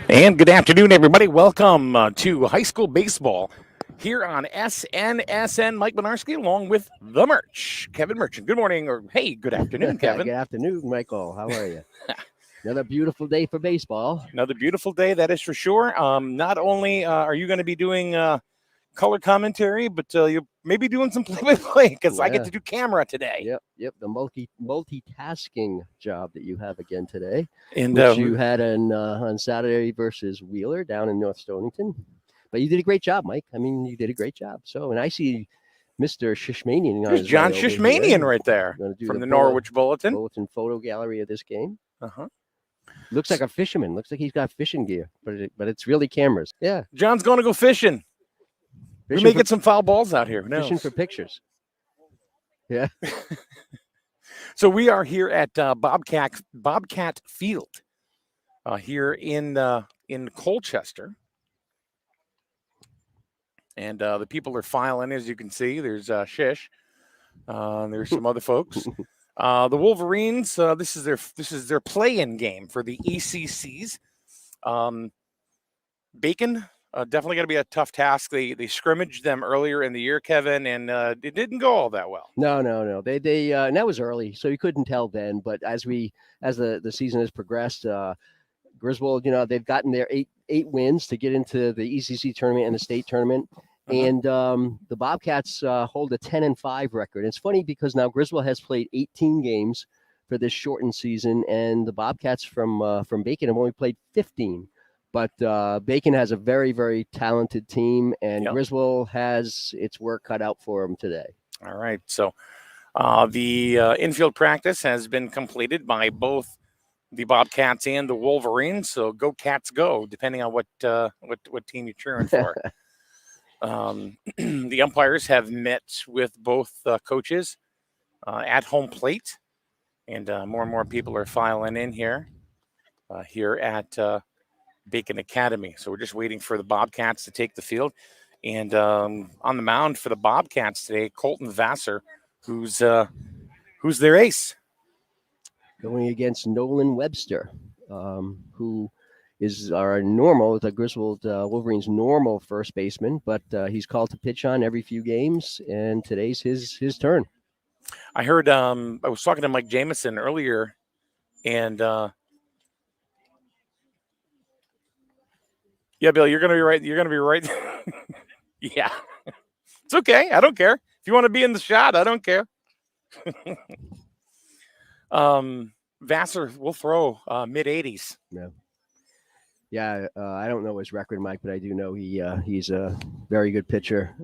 And good afternoon, everybody. Welcome to high school baseball here on SNSN. Mike Benarski along with the Merch, Kevin Merchant. Good morning, or hey, good afternoon, Kevin. Good afternoon, Michael. How are you? Another beautiful day for baseball. Another beautiful day, that is for sure. Not only are you going to be doing color commentary, but you'll maybe doing some play-by-play because I get to do camera today. Yep. The multitasking job that you have again today, And which you had on Saturday versus Wheeler down in North Stonington. But you did a great job, Mike. I mean, you did a great job. So, and I see Mr. Shishmanian. There's John Shishmanian right there from the Norwich Bulletin photo gallery of this game. Uh-huh. Looks like a fisherman. Looks like he's got fishing gear, but it's really cameras. Yeah. John's going to go fishing. We may get some foul balls out here. Fishing for pictures. Yeah. So we are here at Bobcat Field here in Colchester. And the people are filing, as you can see. There's Shish. There's some other folks. The Wolverines. This is their play-in game for the ECCs. Bacon. Definitely going to be a tough task. They scrimmaged them earlier in the year, Kevin, and it didn't go all that well. No. They and that was early, so you couldn't tell then. But as the season has progressed, Griswold, they've gotten their eight wins to get into the ECC tournament and the state tournament. And the Bobcats hold a 10-5 record. It's funny because now Griswold has played 18 games for this shortened season, and the Bobcats from Bacon have only played 15. But Bacon has a very, very talented team, and Griswold has its work cut out for him today. All right. So the infield practice has been completed by both the Bobcats and the Wolverines. So go Cats go, depending on what team you're cheering for. The umpires have met with both coaches at home plate, and more people are filing in here at Bacon Academy. So we're just waiting for the Bobcats to take the field. And on the mound for the Bobcats today, Colton Vassar, who's their ace. Going against Nolan Webster, who is the Griswold Wolverines' normal first baseman, but he's called to pitch on every few games, and today's his turn. I heard I was talking to Mike Jameson earlier, and yeah, Bill, you're gonna be right. You're gonna be right. Yeah, it's okay. I don't care if you want to be in the shot. I don't care. Vassar will throw mid-80s. Yeah. I don't know his record, Mike, but I do know he's a very good pitcher.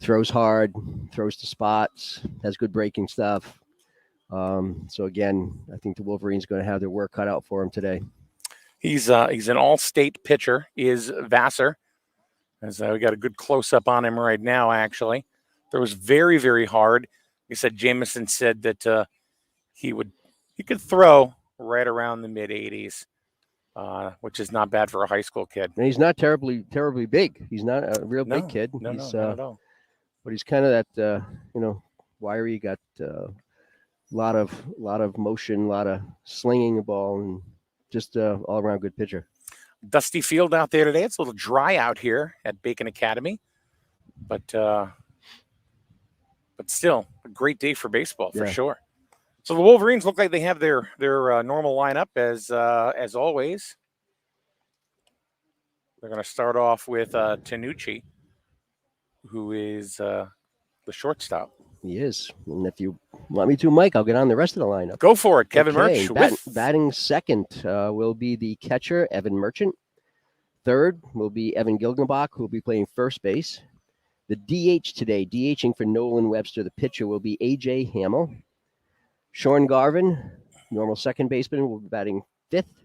Throws hard, throws to spots, has good breaking stuff. So again, I think the Wolverines going to have their work cut out for him today. He's an all-state pitcher, is Vassar. As we got a good close-up on him right now, actually. Throws very, very hard. He said Jameson said that he could throw right around the mid-80s, which is not bad for a high school kid. And he's not terribly big. He's not a real big kid. No, not at all. But he's kind of that, wiry. Got a lot of motion, a lot of slinging the ball, and just all-around good pitcher. Dusty field out there today. It's a little dry out here at Bacon Academy, but still a great day for baseball for sure. So the Wolverines look like they have their normal lineup as always. They're going to start off with Tanucci, who is the shortstop. He is. And if you want me to, Mike, I'll get on the rest of the lineup. Go for it, Kevin Merch. Batting second will be the catcher, Evan Merchant. Third will be Evan Gilgenbach, who will be playing first base. The DH today, DHing for Nolan Webster, the pitcher, will be A.J. Hamill. Sean Garvin, normal second baseman, will be batting fifth.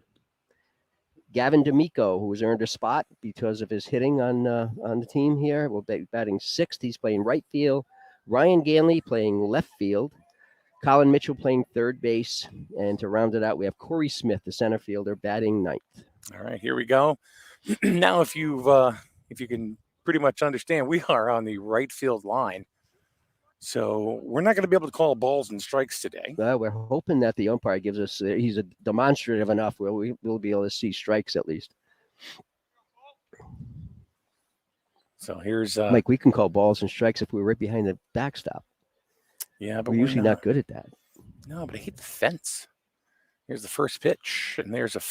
Gavin D'Amico, who has earned a spot because of his hitting on the team here, will be batting sixth. He's playing right field. Ryan Ganley playing left field. Colin Mitchell playing third base. And to round it out, we have Corey Smith, the center fielder, batting ninth. All right, here we go. Now, if you can pretty much understand, we are on the right field line. So we're not going to be able to call balls and strikes today. We're hoping that the umpire gives us, he's demonstrative enough where we'll be able to see strikes at least. So here's Mike, we can call balls and strikes if we're right behind the backstop. Yeah, but we're usually not good at that. No, but I hate the fence. Here's the first pitch, and there's a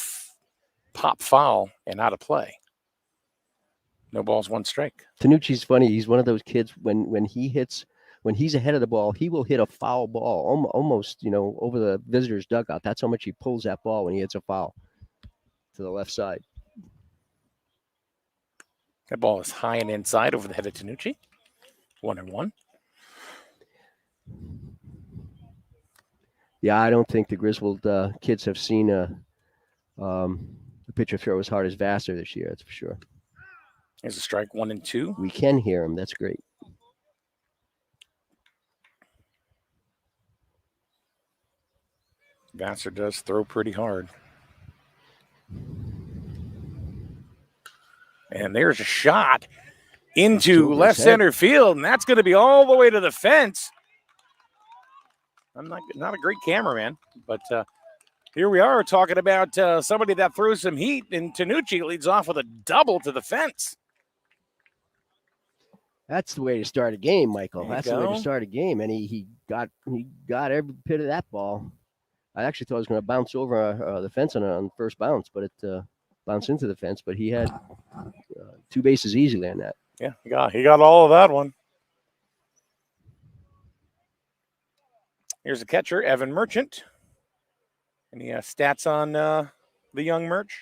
pop foul and out of play. No balls, one strike. Tanucci's funny. He's one of those kids when he's ahead of the ball, he will hit a foul ball almost, over the visitor's dugout. That's how much he pulls that ball when he hits a foul to the left side. That ball is high and inside over the head of Tanucci. 1-1. Yeah, I don't think the Griswold kids have seen a pitcher throw as hard as Vassar this year. That's for sure. There's a strike, 1-2. We can hear him. That's great. Vassar does throw pretty hard. And there's a shot into left center field, and that's going to be all the way to the fence. I'm not a great cameraman, but here we are talking about somebody that throws some heat, and Tanucci leads off with a double to the fence. That's the way to start a game, Michael. That's the way to start a game, and he got every bit of that ball. I actually thought it was going to bounce over the fence on first bounce, but it bounced into the fence. But he had 2 bases easily on that. Yeah, he got all of that one. Here's the catcher, Evan Merchant. Any stats on the young Merch?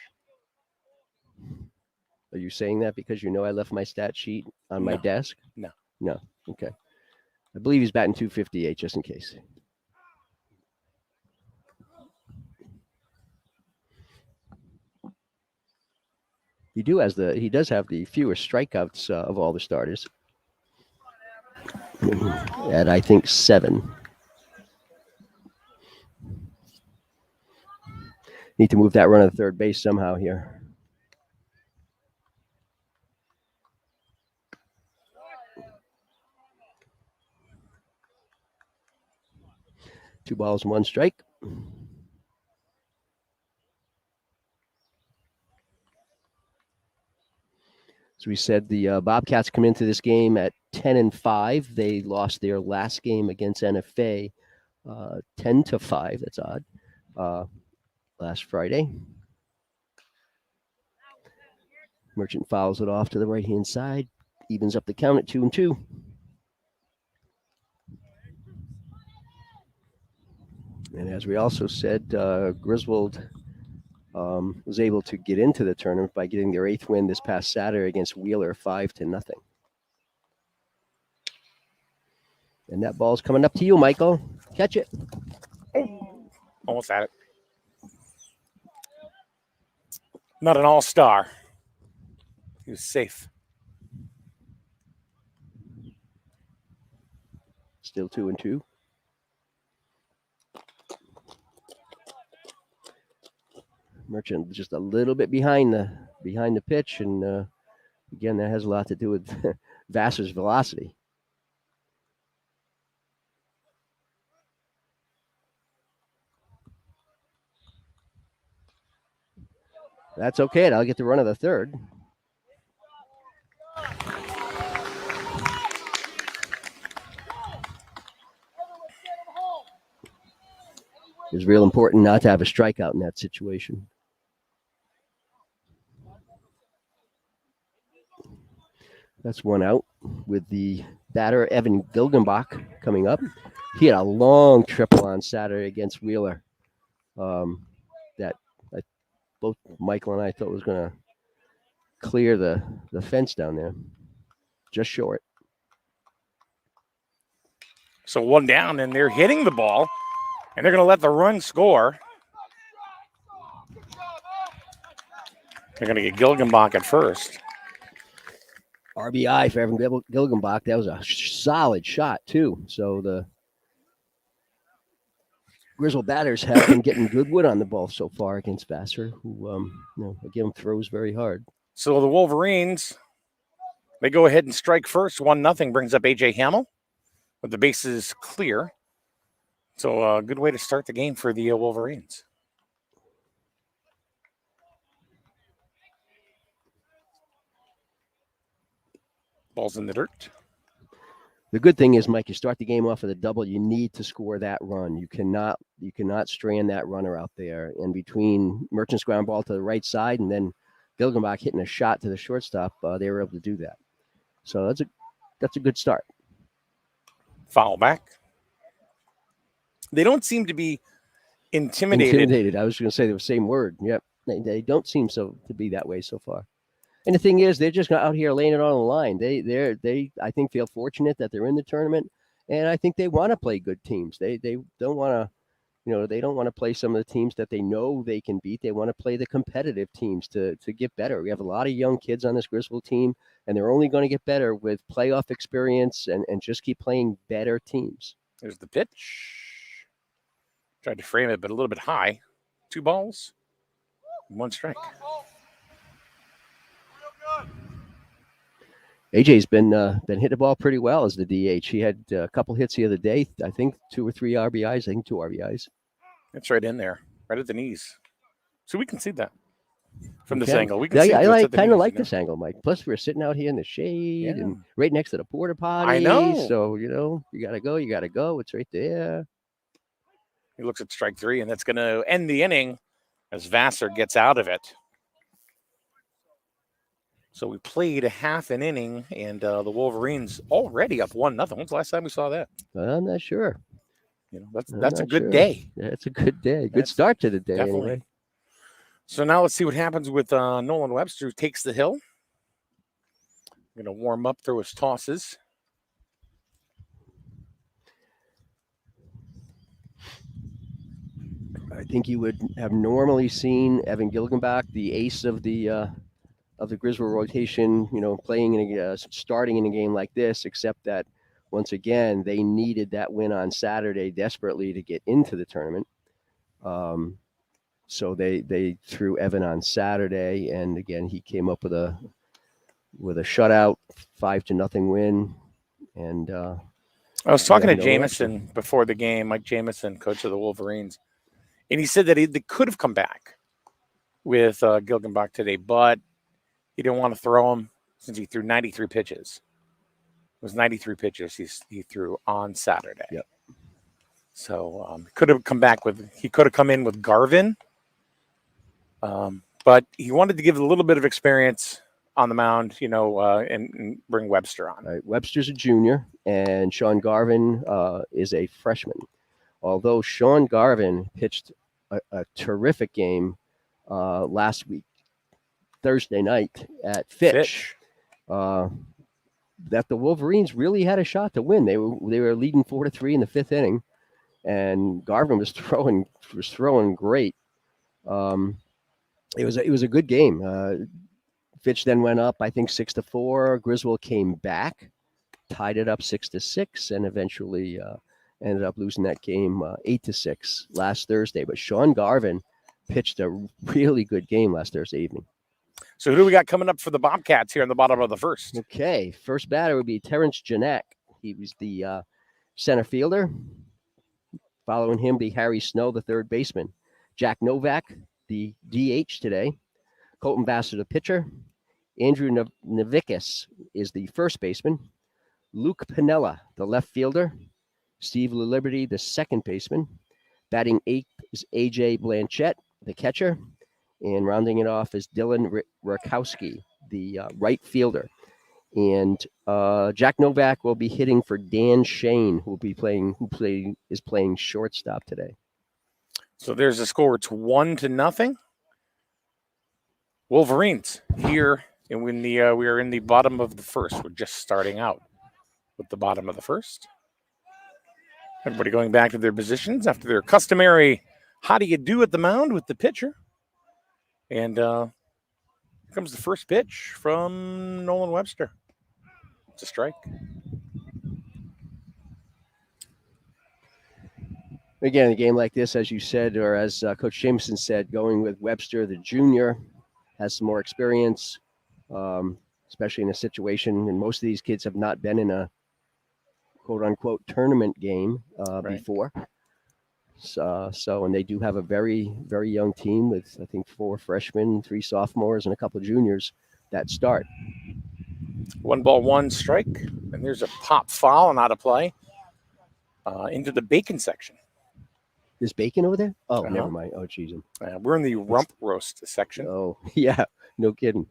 Are you saying that because I left my stat sheet on my desk? No. No. Okay. I believe he's batting .258, just in case. He does have the fewest strikeouts of all the starters. At I think 7. Need to move that runner to third base somehow here. Two balls and one strike. As we said, the Bobcats come into this game at 10-5. They lost their last game against NFA 10-5. That's odd. Last Friday. Merchant fouls it off to the right-hand side. Evens up the count at 2-2. And as we also said, Griswold was able to get into the tournament by getting their 8th win this past Saturday against Wheeler, 5-0. And that ball's coming up to you, Michael. Catch it. Almost had it. Not an all-star. He was safe. Still 2-2. Merchant just a little bit behind the pitch, and again, that has a lot to do with Vassar's velocity. That's okay. I'll get the run of the third. It's real important not to have a strikeout in that situation. That's one out with the batter, Evan Gilgenbach, coming up. He had a long triple on Saturday against Wheeler that both Michael and I thought was going to clear the fence down there. Just short. So one down, and they're hitting the ball, and they're going to let the run score. They're going to get Gilgenbach at first. RBI for Evan Gilgenbach. That was a solid shot, too. So the Griswold batters have been getting good wood on the ball so far against Vassar, who, again, throws very hard. So the Wolverines, they go ahead and strike first. 1-0 brings up A.J. Hamill. with the bases clear. So a good way to start the game for the Wolverines. Ball's in the dirt. The good thing is, Mike, you start the game off with a double. You need to score that run. You cannot strand that runner out there. And between Merchant's ground ball to the right side and then Gilgenbach hitting a shot to the shortstop, they were able to do that. So that's a good start. Foul back. They don't seem to be intimidated. I was going to say the same word. Yep. They don't seem to be that way so far. And the thing is, they're just out here laying it on the line. They I think feel fortunate that they're in the tournament, and I think they want to play good teams. They don't want to, they don't want to play some of the teams that they know they can beat. They want to play the competitive teams to get better. We have a lot of young kids on this Griswold team, and they're only going to get better with playoff experience and just keep playing better teams. There's the pitch. Tried to frame it, but a little bit high. 2 balls, 1 strike. AJ's been hitting the ball pretty well as the DH. He had a couple hits the other day. I think 2 or 3 RBIs. I think 2 RBIs. It's right in there, right at the knees. So we can see that from this Okay. angle. We can see I kind of like this angle, Mike. Plus, we're sitting out here in the shade and right next to the porta potty. I know. So, you got to go. You got to go. It's right there. He looks at strike 3, and that's going to end the inning as Vassar gets out of it. So we played a half an inning, and the Wolverines already up 1-0. When's the last time we saw that? I'm not sure. That's a good day. Yeah, it's a good day. Good start to the day, definitely. anyway. So now let's see what happens with Nolan Webster, who takes the hill. Going to warm up through his tosses. I think you would have normally seen Evan Gilgenbach, the ace of the Griswold rotation, starting in a game like this, except that once again, they needed that win on Saturday desperately to get into the tournament. So they threw Evan on Saturday, and again, he came up with a shutout, 5-0 win. And I was talking to Jameson before the game, Mike Jameson, coach of the Wolverines, and he said that they could have come back with Gilgenbach today, but he didn't want to throw him since he threw 93 pitches. It was 93 pitches he threw on Saturday. Yep. So he could have come in with Garvin, but he wanted to give a little bit of experience on the mound, and bring Webster on. Right. Webster's a junior, and Sean Garvin is a freshman. Although Sean Garvin pitched a terrific game last week, Thursday night at Fitch. That the Wolverines really had a shot to win. They were leading 4-3 in the 5th inning, and Garvin was throwing great. It was a good game. Fitch then went up, I think 6-4. Griswold came back, tied it up 6-6, and eventually ended up losing that game 8-6 last Thursday. But Sean Garvin pitched a really good game last Thursday evening. So who do we got coming up for the Bobcats here in the bottom of the first? Okay, first batter would be Terrence Janak. He was the center fielder. Following him be Harry Snow, the third baseman. Jack Novak, the DH today. Colton Vassar, the pitcher. Andrew Navikas is the first baseman. Luke Pinella, the left fielder. Steve LaLiberty, the second baseman. Batting 8th is AJ Blanchette, the catcher. And rounding it off is Dylan Rakowski, the right fielder. And Jack Novak will be hitting for Dan Shane, who is playing shortstop today. So there's a score. It's 1-0. Wolverines here, and when we are in the bottom of the first. We're just starting out with the bottom of the first. Everybody going back to their positions after their customary how do you do at the mound with the pitcher. And here comes the first pitch from Nolan Webster. It's a strike. Again, a game like this, as you said, or as Coach Jameson said, going with Webster, the junior, has some more experience, especially in a situation. And most of these kids have not been in quote unquote tournament game Right. before. So, and they do have a very, very young team with, I think, 4 freshmen, 3 sophomores, and a couple of juniors that start. 1-1 strike, and there's a pop foul and out of play into the Bacon section. Is Bacon over there? Oh, Uh-huh. never mind. Oh, geez. We're in the rump roast section. Oh, yeah. No kidding.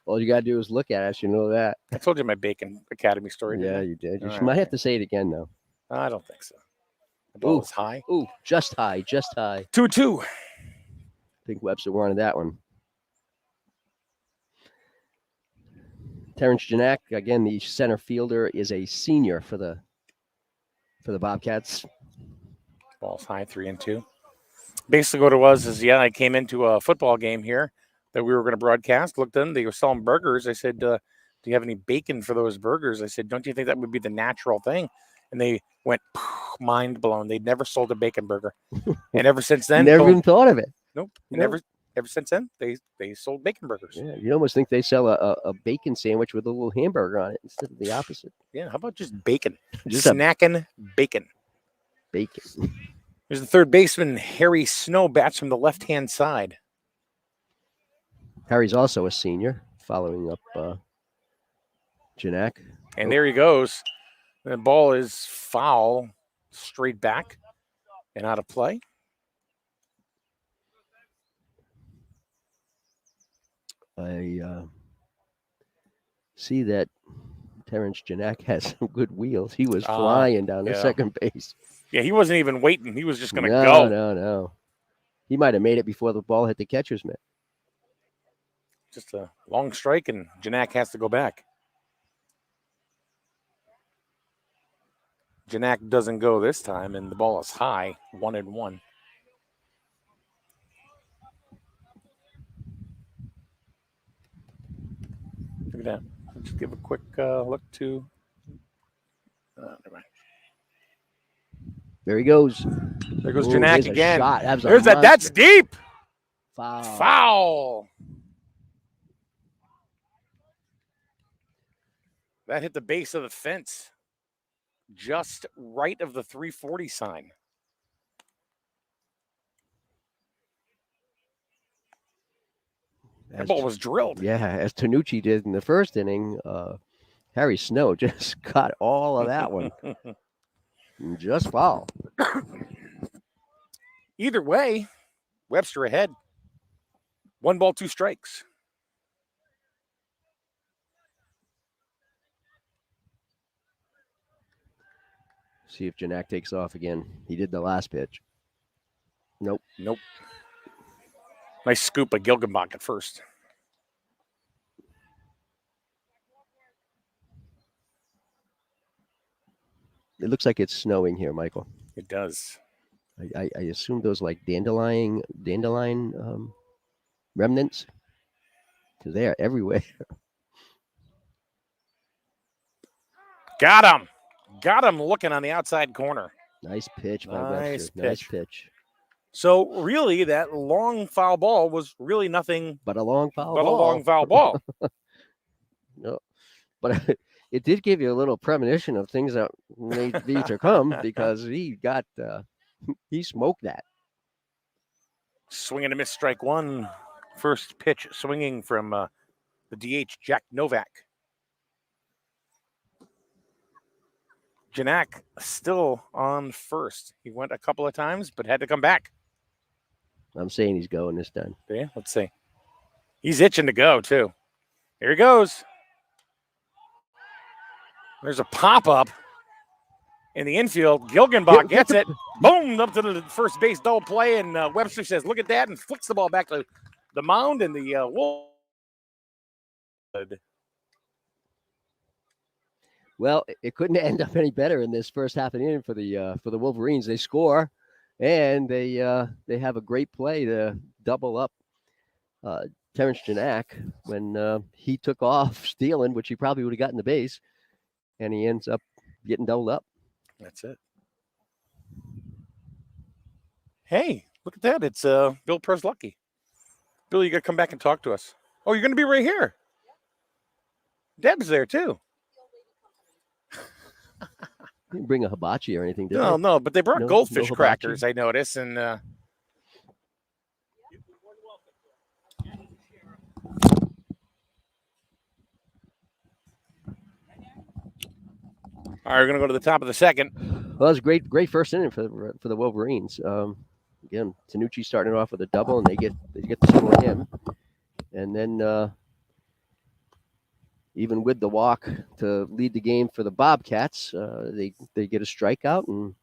All you got to do is look at us. You know that. I told you my Bacon Academy story. Yeah, didn't you did. You All might right. have to say it again, though. I don't think so. The ball Ooh. is high. Ooh, just high, just high. 2-2. I think Webster wanted that one. Terrence Janak, again, the center fielder, is a senior for the Bobcats. Ball's high, 3-2. Basically, what it was is, I came into a football game here that we were going to broadcast. Looked in, they were selling burgers. I said, "Do you have any bacon for those burgers?" I said, "Don't you think that would be the natural thing?" And they went mind blown. They'd never sold a bacon burger, and ever since then, Never even thought of it. Nope. Nope. Ever since then, they sold bacon burgers. Yeah, you almost think they sell a bacon sandwich with a little hamburger on it instead of the opposite. Yeah, how about just bacon? Just snacking bacon. Bacon. There's the third baseman, Harry Snow, bats from the left-hand side. Harry's also a senior, following up Janak. And there he goes. The ball is foul, straight back and out of play. I see that Terrence Janak has some good wheels. He was flying down to second base. Yeah, he wasn't even waiting. He was just going to go. No. He might have made it before the ball hit the catcher's mitt. Just a long strike, and Janak has to go back. Janak doesn't go this time, and the ball is high, 1-1. Look at that. Let's give a quick look to. Never mind. There he goes. There goes Janak again. There's that. That's deep. Foul. That hit the base of the fence, just right of the 340 sign. That ball was drilled. Yeah, as Tanucci did in the first inning, Harry Snow just got all of that one. Just foul. Either way, Webster ahead. 1 ball, 2 strikes. See if Janak takes off again. He did the last pitch. Nope. Nice scoop of Gilgenbach at first. It looks like it's snowing here, Michael. It does. I assume those like dandelion remnants, because they are everywhere. Got him looking on the outside corner. Nice pitch by Webster. Nice pitch. So really, that long foul ball was really nothing but a long foul ball. No, but it did give you a little premonition of things that may be to come, because he smoked that. Swing and a miss, strike 1. First pitch swinging from the DH, Jack Novak. Janak still on first. He went a couple of times, but had to come back. I'm saying he's going this time. Yeah, let's see. He's itching to go, too. Here he goes. There's a pop-up in the infield. Gilgenbach gets it. Boom, up to the first base double play, and Webster says, look at that, and flicks the ball back to the mound, and the Wolves. Well, it couldn't end up any better in this first half of the inning for the Wolverines. They score, and they have a great play to double up Terrence Janak when he took off stealing, which he probably would have gotten the base, and he ends up getting doubled up. That's it. Hey, look at that. It's Bill Preslucky. Bill, you got to come back and talk to us. Oh, you're going to be right here. Deb's there, too. Didn't bring a hibachi or anything, did No, they? no, but they brought No goldfish hibachi? crackers, I noticed, and all right, we're gonna go to the top of the second. Well, that was a great first inning for the Wolverines. Again, Tanucci starting off with a double, and they get the score on him, and then even with the walk to lead the game for the Bobcats, they get a strikeout and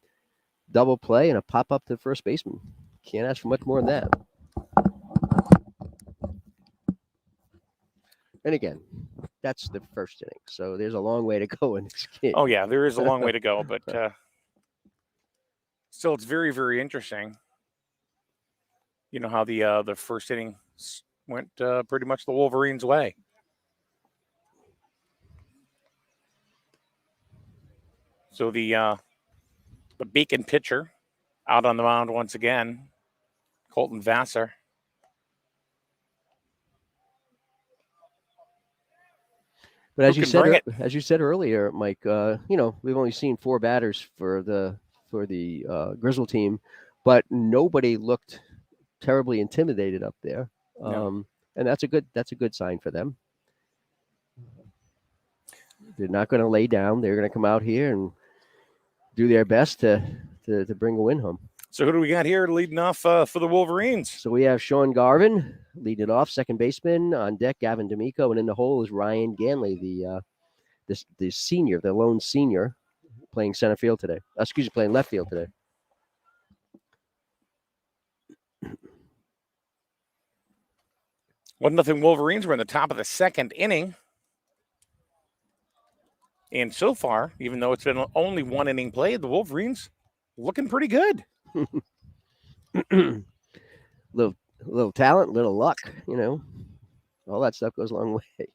double play and a pop up to the first baseman. Can't ask for much more than that. And again, that's the first inning, so there's a long way to go in this game. Oh yeah, there is a long way to go, but still, it's very, very interesting. You know how the first inning went pretty much the Wolverines' way. So the Beacon pitcher out on the mound once again, Colton Vassar. But as you said earlier, Mike, we've only seen 4 batters for the Griswold team, but nobody looked terribly intimidated up there, No. and that's a good sign for them. They're not going to lay down. They're going to come out here and do their best to bring a win home. So who do we got here leading off for the Wolverines? So we have Sean Garvin leading it off, second baseman. On deck, Gavin D'Amico, and in the hole is Ryan Ganley, the senior, the lone senior, playing center field today. Playing left field today. One nothing Wolverines. We're in the top of the second inning. And so far, even though it's been only 1 inning played, the Wolverines looking pretty good. little talent, little luck, all that stuff goes a long way.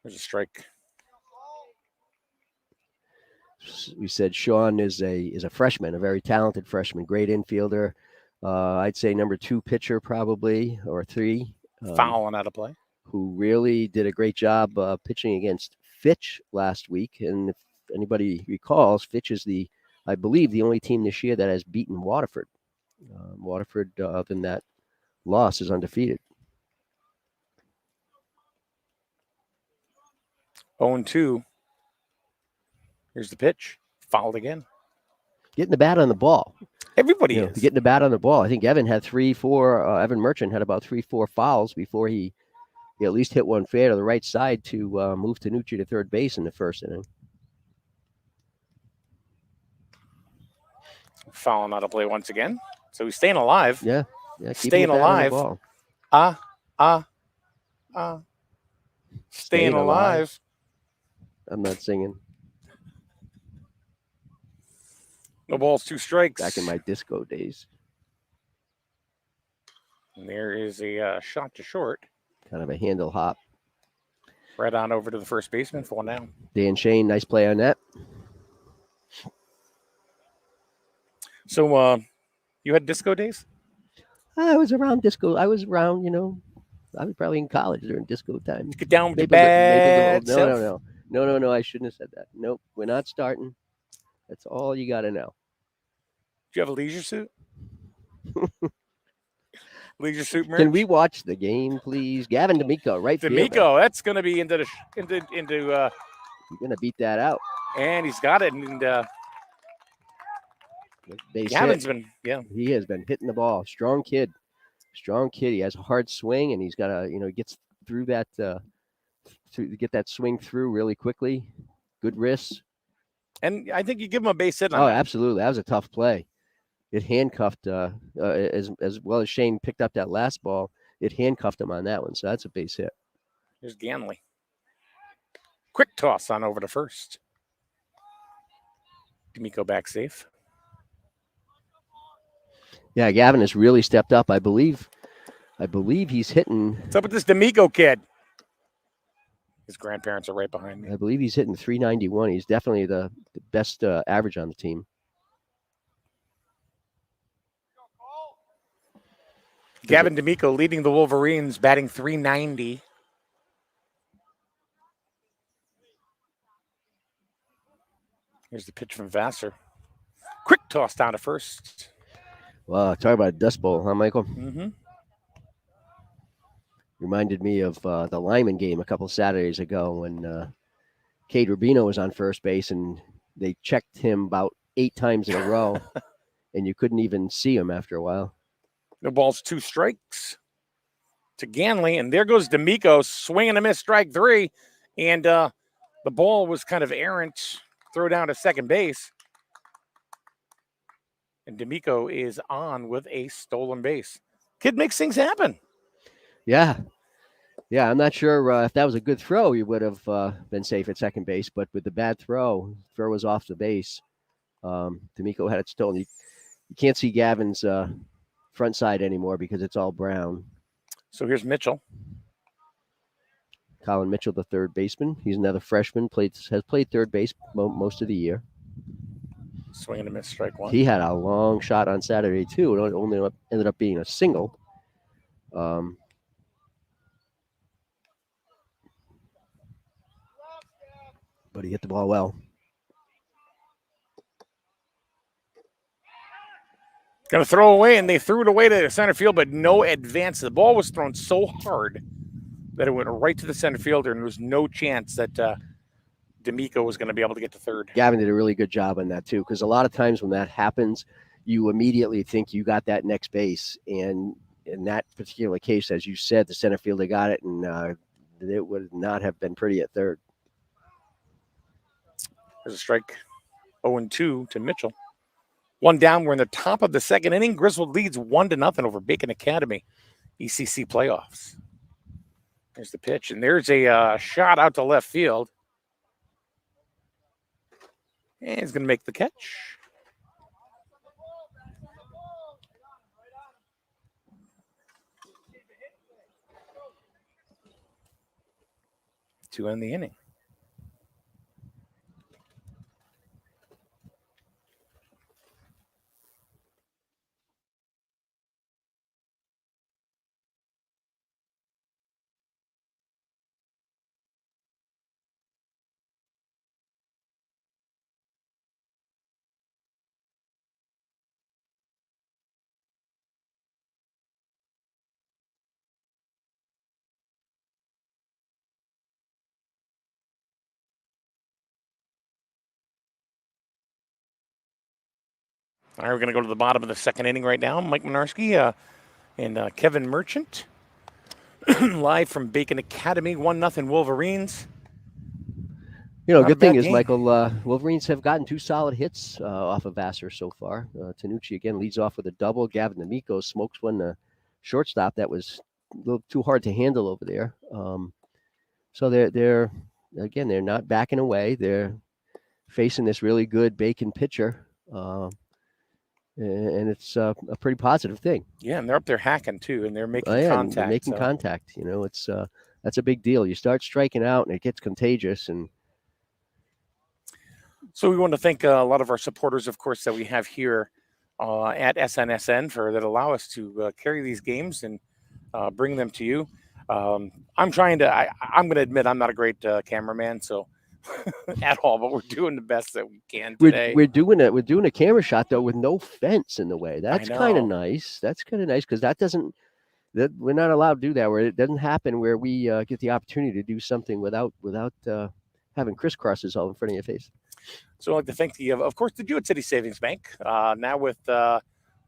There's a strike. We said Sean is a freshman, a very talented freshman, great infielder. I'd say number 2 pitcher probably, or 3. Fouling out of play. Who really did a great job pitching against Fitch last week. And if anybody recalls, Fitch is I believe, the only team this year that has beaten Waterford. Waterford, other than that loss, is undefeated. 0-2. Here's the pitch. Fouled again. Getting the bat on the ball. Everybody is. Getting the bat on the ball. I think Evan had 3-4. Evan Merchant had about 3-4 fouls before he at least hit one fair to the right side to move Tanucci to third base in the first inning. Fouling out of play once again. So he's staying alive. Yeah. Staying alive. Staying alive. I'm not singing. No balls, 2 strikes. Back in my disco days. And there is a shot to short. Kind of a handle hop. Right on over to the first baseman for 1 down. Dan Shane, nice play on that. So you had disco days? I was around disco. I was around, I was probably in college during disco time. Get down with the bad self. No. I shouldn't have said that. Nope, we're not starting. That's all you got to know. Do you have a leisure suit? Leisure suit merch? Can we watch the game, please? Gavin D'Amico, right fielder. D'Amico, that's going to be into. You're going to beat that out. And he's got it. And Gavin's been, he has been hitting the ball. Strong kid. He has a hard swing, and he's got to, gets through that, to get that swing through really quickly. Good wrists. And I think you give him a base hit on that. Absolutely. That was a tough play. It handcuffed, as well as Shane picked up that last ball, it handcuffed him on that one. So that's a base hit. Here's Ganley. Quick toss on over to first. D'Amico back safe. Yeah, Gavin has really stepped up. I believe he's hitting. What's up with this D'Amico kid? His grandparents are right behind me. I believe he's hitting 391. He's definitely the best average on the team. Gavin D'Amico leading the Wolverines, batting 390. Here's the pitch from Vassar. Quick toss down to first. Well, talk about a dust bowl, huh, Michael? Mm-hmm. Reminded me of the Lyman game a couple Saturdays ago when Cade Rubino was on first base and they checked him about 8 times in a row, and you couldn't even see him after a while. The ball's 2 strikes to Ganley, and there goes D'Amico, swing and a miss, strike 3, and the ball was kind of errant, throw down to second base, and D'Amico is on with a stolen base. Kid makes things happen. Yeah, I'm not sure if that was a good throw, he would have been safe at second base, but with the bad throw was off the base. D'Amico had it stolen. You can't see Gavin's front side anymore because it's all brown. So here's Mitchell. Colin Mitchell, the third baseman. He's another freshman, has played third base most of the year. Swing and a miss, strike 1. He had a long shot on Saturday, too. It only ended up being a single. But he hit the ball well. Going to throw away, and they threw it away to center field, but no advance. The ball was thrown so hard that it went right to the center fielder, and there was no chance that D'Amico was going to be able to get to third. Gavin did a really good job on that, too, because a lot of times when that happens, you immediately think you got that next base. And in that particular case, as you said, the center fielder got it, and it would not have been pretty at third. There's a strike 0-2 to Mitchell. 1 down. We're in the top of the second inning. Griswold leads 1-0 over Bacon Academy. ECC playoffs. There's the pitch, and there's a shot out to left field. And he's going to make the catch. To end the inning. All right, we're going to go to the bottom of the second inning right now. Mike Minarski and Kevin Merchant live from Bacon Academy, 1-0 Wolverines. You know, good thing is, Michael, Wolverines have gotten 2 solid hits off of Vassar so far. Tanucci again leads off with a double. Gavin D'Amico smokes one shortstop that was a little too hard to handle over there. So they're not backing away. They're facing this really good Bacon pitcher. And it's a pretty positive thing. Yeah, and they're up there hacking too, and they're making contact. They're making contact. You know, it's that's a big deal. You start striking out, and it gets contagious. And so we want to thank a lot of our supporters, of course, that we have here at SNSN that allow us to carry these games and bring them to you. I'm going to admit I'm not a great cameraman, so. At all, but we're doing the best that we can today. We're doing a camera shot though with no fence in the way. That's kind of nice. That's kind of nice because we're not allowed to do that. Where it doesn't happen where we get the opportunity to do something without having crisscrosses all in front of your face. So I'd like to thank of course, the Jewett City Savings Bank. Now with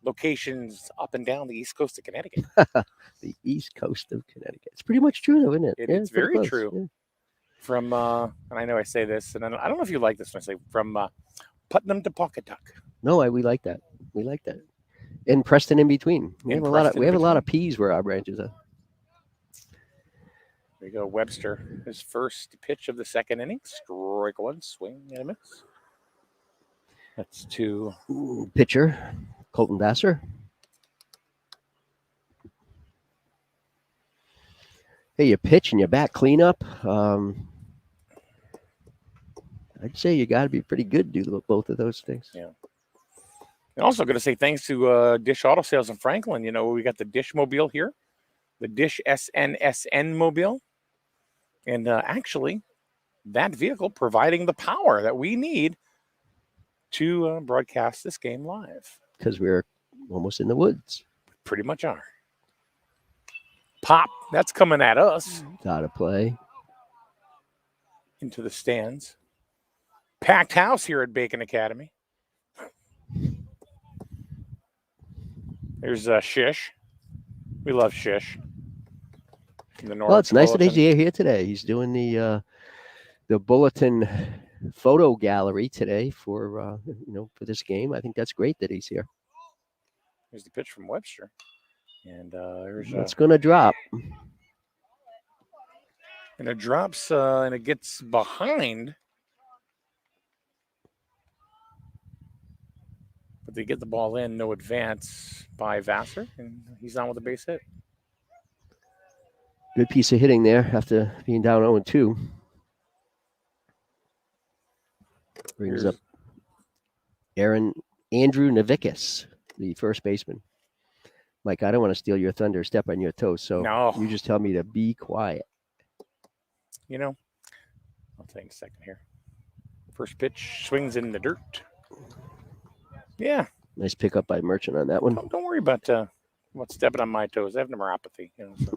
locations up and down the east coast of Connecticut. The east coast of Connecticut. It's pretty much true, though, isn't it? It's very close. true. Yeah. From, and I know I say this, and I don't know if you like this when I say from Putnam to Pawcatuck. No, we like that. We like that. And Preston in between. We have a lot of P's where our branches are. There you go, Webster. His first pitch of the second inning. Strike 1, swing and a miss. That's 2. Pitcher, Colton Vassar. Hey, you pitch and you back cleanup. I'd say you got to be pretty good to do both of those things. Yeah. And also going to say thanks to Dish Auto Sales in Franklin. You know, we got the Dish Mobile here, the Dish SNSN Mobile. And actually, that vehicle providing the power that we need to broadcast this game live. Because we're almost in the woods. Pretty much are. Pop, that's coming at us. It's out of play. Into the stands. Packed house here at Bacon Academy. There's Shish. We love Shish. Well, it's nice that he's here today. He's doing the bulletin photo gallery today for for this game. I think that's great that he's here. Here's the pitch from Webster, and it's going to drop. And it drops, and it gets behind. But they get the ball in, no advance by Vassar, and he's on with a base hit. Good piece of hitting there after being down 0-2. Brings up Andrew Navikas, the first baseman. Mike, I don't want to steal your thunder, step on your toes, so you just tell me to be quiet. I'll take a second here. First pitch swings in the dirt. Yeah. Nice pickup by Merchant on that one. Don't worry about what's stepping on my toes. I have neuropathy.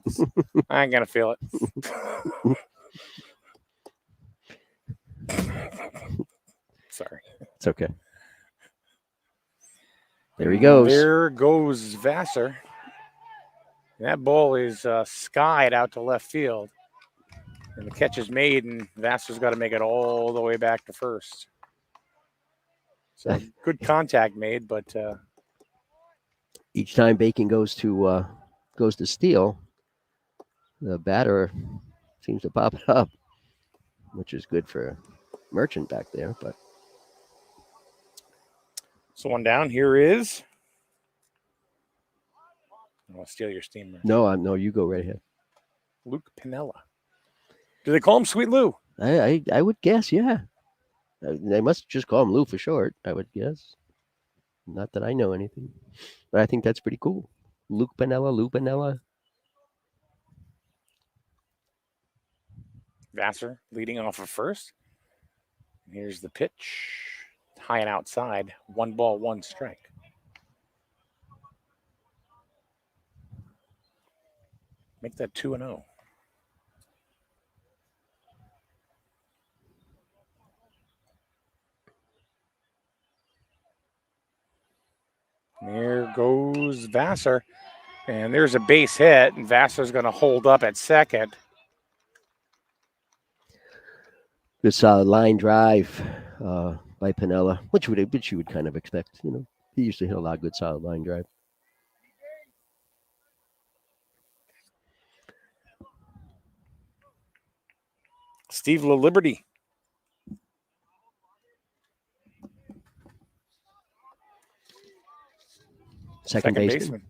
So I ain't going to feel it. Sorry. It's okay. There he goes. There goes Vassar. And that ball is skied out to left field. And the catch is made, and Vassar's got to make it all the way back to first. So good contact made, but each time Bacon goes to steal, the batter seems to pop it up, which is good for Merchant back there. But so one down. Here is. I want to steal your steam. No, you go right ahead. Luke Pinella. Do they call him Sweet Lou? I would guess, yeah. They must just call him Lou for short, I would guess. Not that I know anything, but I think that's pretty cool. Luke Pinella, Lou Pinella. Vassar leading off of first. Here's the pitch. High and outside. 1 ball, 1 strike. Make that 2-0. There goes Vassar. And there's a base hit, and Vassar's going to hold up at second. Good solid line drive by Pinella, which you would kind of expect. He used to hit a lot of good solid line drive. Steve LaLiberty. Second baseman.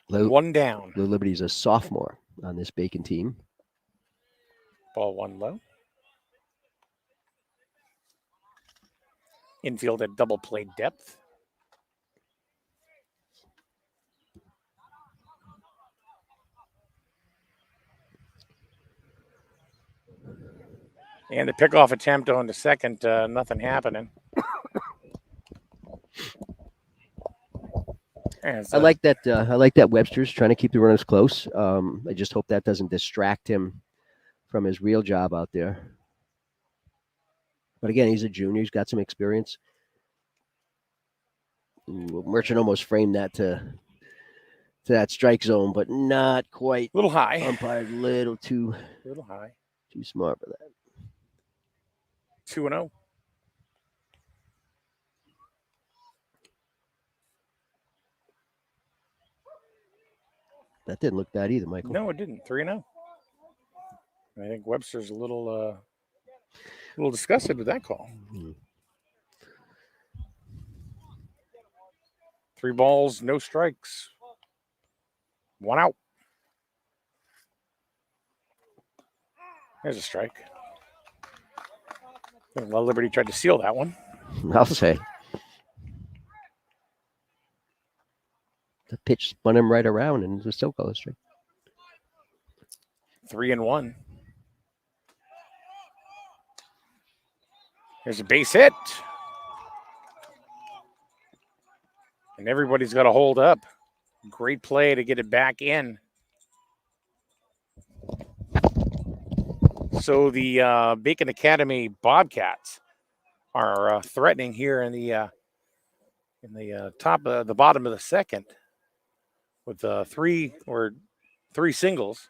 One down. LaLiberty's a sophomore on this Bacon team. Ball 1 low. Infield at double play depth. And the pickoff attempt on the second, nothing happening. I like that. I like that Webster's trying to keep the runners close. I just hope that doesn't distract him from his real job out there. But again, he's a junior. He's got some experience. Merchant almost framed that to that strike zone, but not quite. A little high. Umpired a little too high. Too smart for that. 2-0. That didn't look bad either, Michael. No, it didn't. 3-0. I think Webster's a little disgusted with that call. Mm-hmm. 3 balls, no strikes. 1 out. There's a strike. I think LaLiberty tried to steal that one. I'll say. The pitch spun him right around and it was still called a strike. 3-1. There's a base hit. And everybody's got to hold up. Great play to get it back in. So the Bacon Academy Bobcats are threatening here in the top of the bottom of the second with three singles.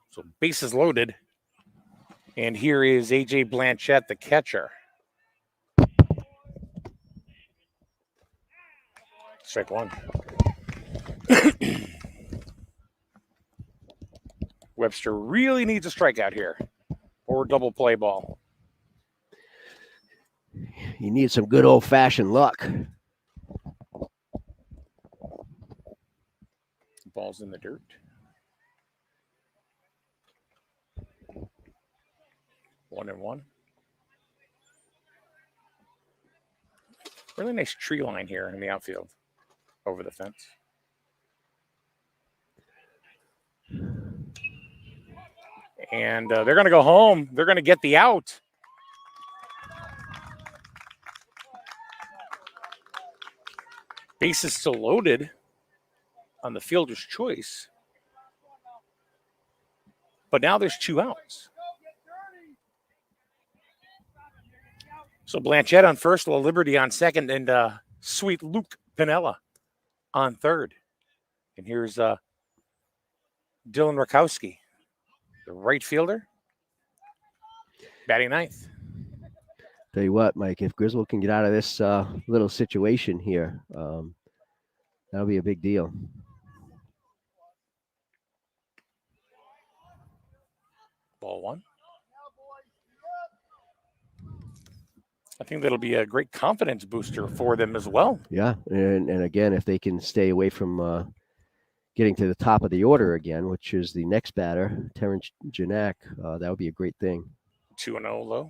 So bases loaded. And here is AJ Blanchette, the catcher. Strike one. Webster really needs a strikeout here or double play ball. He needs some good old-fashioned luck. Ball's in the dirt. One and one. Really nice tree line here in the outfield over the fence. And they're going to go home. They're going to get the out. Base is still loaded on the fielder's choice. But now there's 2 outs. So Blanchette on first, La Liberty on second, and sweet Luke Pinella on third. And here's Dylan Rakowski, the right fielder, batting ninth. Tell you what, Mike, if Griswold can get out of this little situation here, that'll be a big deal. Ball one. I think that'll be a great confidence booster for them as well. Yeah, and again, if they can stay away from getting to the top of the order again, which is the next batter, Terrence Janak, that would be a great thing. 2-0 low.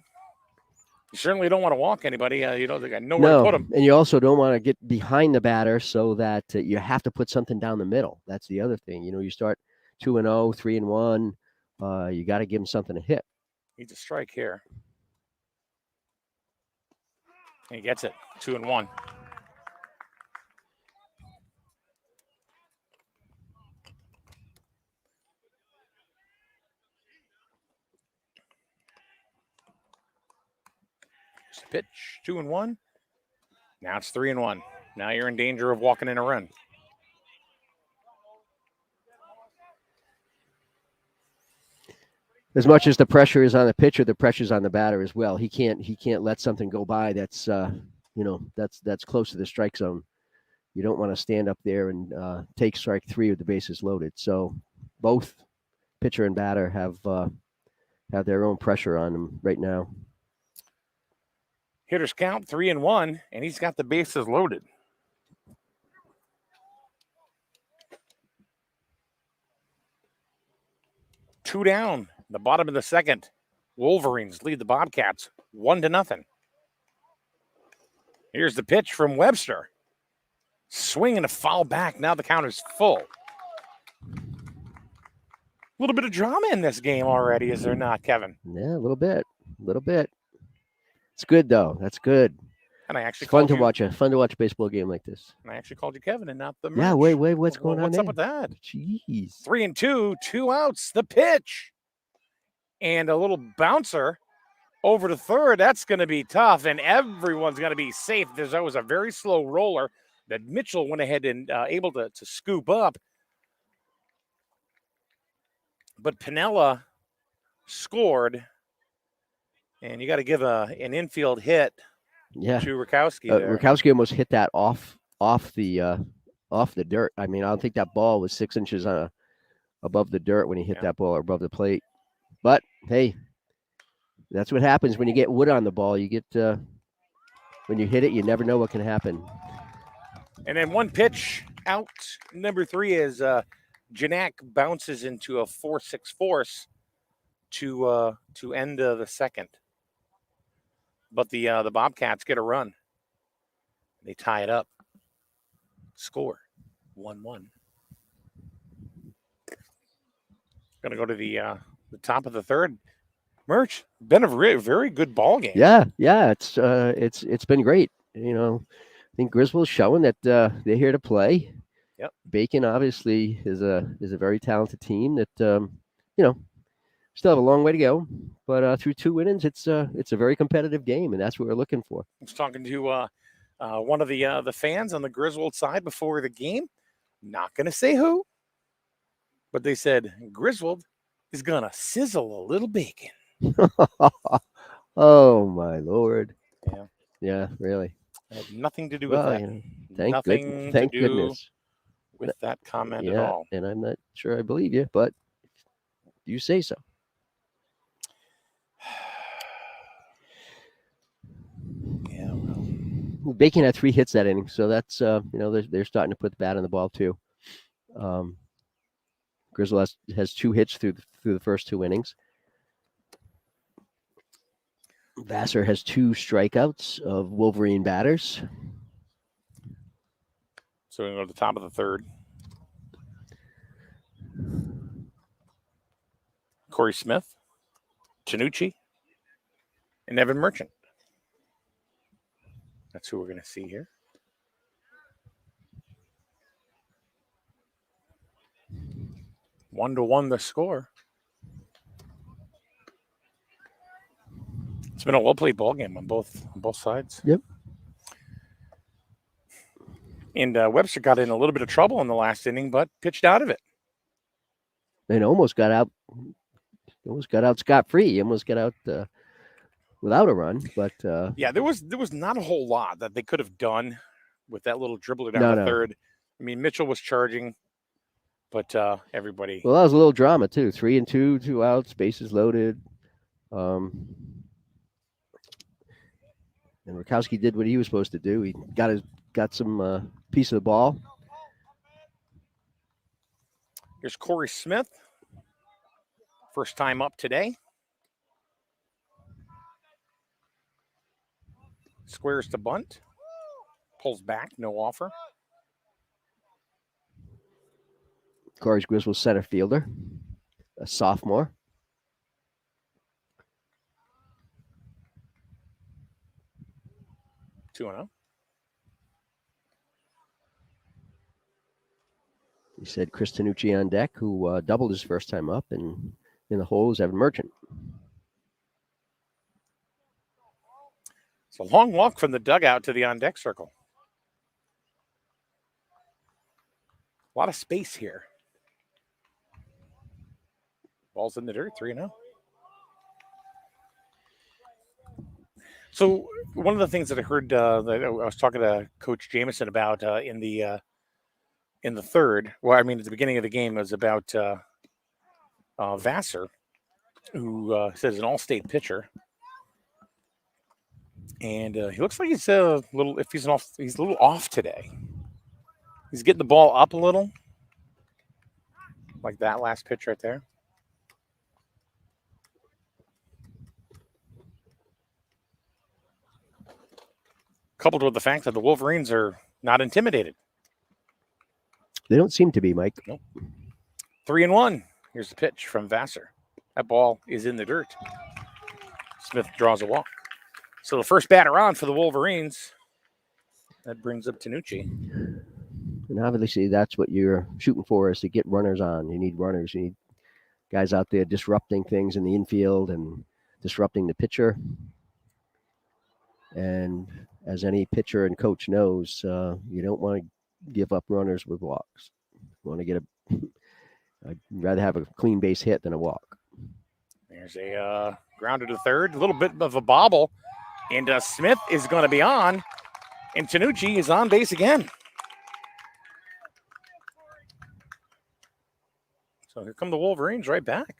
You certainly don't want to walk anybody. You know, they got nowhere to put them. And you also don't want to get behind the batter so that you have to put something down the middle. That's the other thing. You know, you start 2-0, 3-1. You got to give him something to hit. Needs a strike here. And he gets it. 2-1. Here's the pitch. 2-1. Now it's 3-1. Now you're in danger of walking in a run. As much as the pressure is on the pitcher, the pressure's on the batter as well. He can't let something go by that's that's close to the strike zone. You don't want to stand up there and take strike 3 with the bases loaded. So both pitcher and batter have their own pressure on them right now. Hitters count 3-1, and he's got the bases loaded. Two down. The bottom of the second, Wolverines lead the Bobcats 1-0. Here's the pitch from Webster. Swing and a foul back. Now the count is full. A little bit of drama in this game already, is there not, Kevin? Yeah, a little bit. It's good though. That's good. And I actually it's fun to watch a baseball game like this. And I actually called you Kevin and not the Merch. Yeah, wait, what's going on? What's there? up with that? Jeez. 3-2, 2 outs. The pitch. And a little bouncer over to third. That's going to be tough, and everyone's going to be safe. That was a very slow roller that Mitchell went ahead and able to scoop up. But Pinella scored, and you got to give an infield hit to Rakowski. Rakowski almost hit that off the dirt. I mean, I don't think that ball was 6 inches above the dirt when he hit that ball or above the plate. But hey, that's what happens when you get wood on the ball. You get when you hit it, you never know what can happen. And then one pitch out. Number 3 is Janak bounces into a 4-6 force to end the second. But the Bobcats get a run. They tie it up. Score 1-1. Going to go to the top of the third. Merch, been a very good ball game. Yeah. It's been great. I think Griswold's showing that they're here to play. Yep. Bacon obviously is a very talented team that still have a long way to go, but through 2 innings, it's a very competitive game, and that's what we're looking for. I was talking to one of the fans on the Griswold side before the game. Not going to say who, but they said Griswold is going to sizzle a little bacon. Oh my Lord! Yeah. Yeah, really. It had nothing to do with that. Thank Nothing goodness with that comment at Yeah, all. and I'm not sure I believe you, but you say so. Yeah, well, Bacon had 3 hits that inning, so that's they're starting to put the bat on the ball too. Griswold has 2 hits through the first 2 innings. Vassar has 2 strikeouts of Wolverine batters. so we're going to go to the top of the third. Corey Smith, Tanucci, and Evan Merchant. That's who we're going to see here. One to one the score. It's been a well-played ball game on both sides. Yep. And Webster got in a little bit of trouble in the last inning, but pitched out of it. And almost got out scot-free. He almost got out without a run, but yeah, there was not a whole lot that they could have done with that little dribbler down the third. I mean, Mitchell was charging, but everybody. Well, that was a little drama too. 3-2, 2 outs, bases loaded. And Rakowski did what he was supposed to do. He got some piece of the ball. Here's Corey Smith. First time up today. Squares to bunt. Pulls back, no offer. Corey's Griswold center fielder, a sophomore. Two and 0. He said Chris Tanucci on deck, who doubled his first time up, and in the hole is Evan Merchant. It's a long walk from the dugout to the on-deck circle. A lot of space here. Ball's in the dirt, 3-0. So one of the things that I heard that I was talking to Coach Jameson about in the third, well, I mean, at the beginning of the game, was about Vassar, who says an all-state pitcher. And he looks like he's a little off today. He's getting the ball up a little, like that last pitch right there. Coupled with the fact that the Wolverines are not intimidated. They don't seem to be, Mike. Nope. 3-1. Here's the pitch from Vassar. That ball is in the dirt. Smith draws a walk. So the first batter on for the Wolverines. That brings up Tanucci. And obviously that's what you're shooting for, is to get runners on. You need runners. You need guys out there disrupting things in the infield and disrupting the pitcher. And as any pitcher and coach knows, you don't want to give up runners with walks. You want to get I'd rather have a clean base hit than a walk. There's a grounder to third, a little bit of a bobble, and Smith is going to be on, and Tanucci is on base again. So here come the Wolverines right back.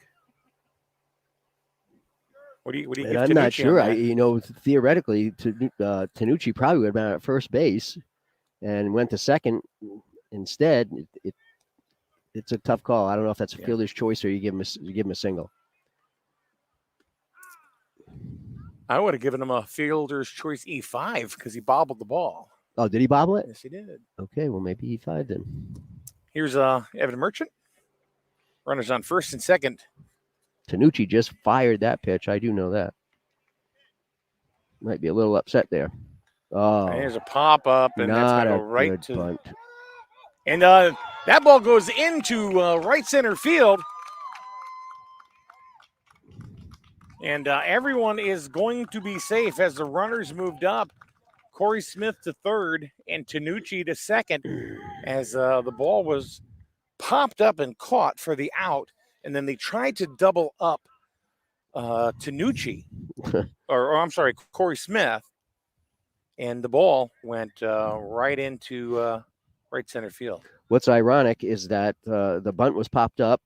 What do you give I'm Tanucci not sure. Theoretically, Tanucci probably would have been at first base and went to second instead. It's a tough call. I don't know if that's a fielder's choice or you give him a single. I would have given him a fielder's choice E5 because he bobbled the ball. Oh, did he bobble it? Yes, he did. Okay, well, maybe E5 then. Here's Evan Merchant. Runners on first and second. Tanucci just fired that pitch. I do know that. Might be a little upset there. Oh, And there's a pop up, and that's not going to a go right good to. bunt. And that ball goes into right center field. And everyone is going to be safe as the runners moved up. Corey Smith to third and Tanucci to second as the ball was popped up and caught for the out. And then they tried to double up Tanucci, or I'm sorry, Corey Smith. And the ball went right into right center field. What's ironic is that the bunt was popped up,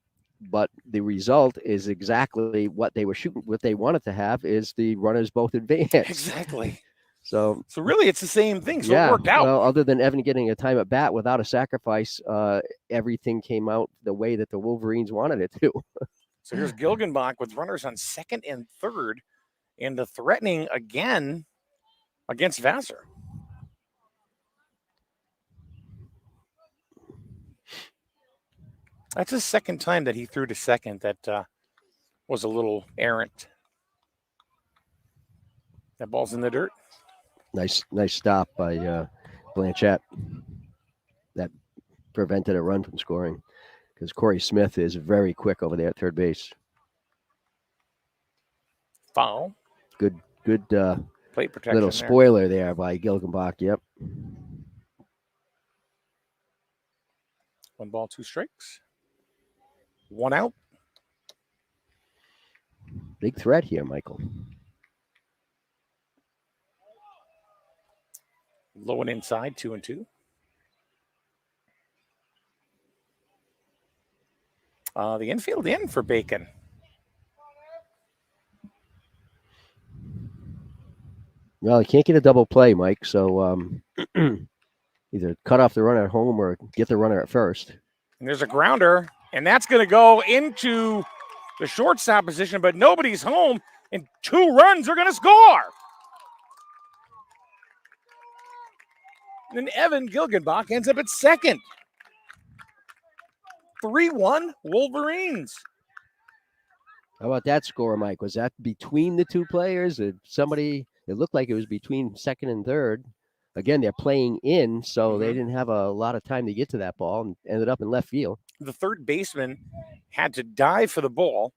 but the result is exactly what they were shooting. What they wanted to have is the runners both advance. Exactly. So really, it's the same thing. So yeah, it worked out. Well, other than Evan getting a time at bat without a sacrifice, everything came out the way that the Wolverines wanted it to. So here's Gilgenbach with runners on second and third, and the threatening again against Vassar. That's the second time that he threw to second that was a little errant. That ball's in the dirt. Nice stop by Blanchette. That prevented a run from scoring because Corey Smith is very quick over there at third base. Foul. Good plate protection. Little spoiler there by Gilgenbach. Yep. 1 ball, 2 strikes. 1 out. Big threat here, Michael. Low and inside, 2-2. The infield in for Bacon. Well, he can't get a double play, Mike. So either cut off the runner at home or get the runner at first. And there's a grounder, and that's going to go into the shortstop position, but nobody's home, and 2 runs are going to score. And then Evan Gilgenbach ends up at second. 3-1 Wolverines. How about that score, Mike? Was that between the 2 players? It looked like it was between second and third. Again, they're playing in, so they didn't have a lot of time to get to that ball and ended up in left field. The third baseman had to dive for the ball.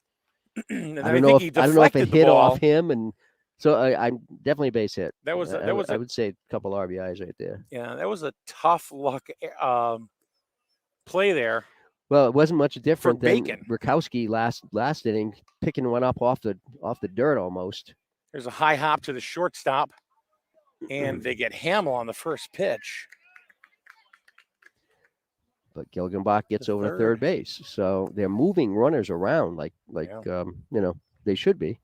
And I don't know if it hit off him, and so I definitely base hit. I would say a couple RBIs right there. Yeah, that was a tough luck play there. Well, it wasn't much different than Bacon. Rakowski last inning, picking one up off the dirt almost. There's a high hop to the shortstop, and they get Hamill on the first pitch. But Gilgenbach gets over to third base, so they're moving runners around like they should be.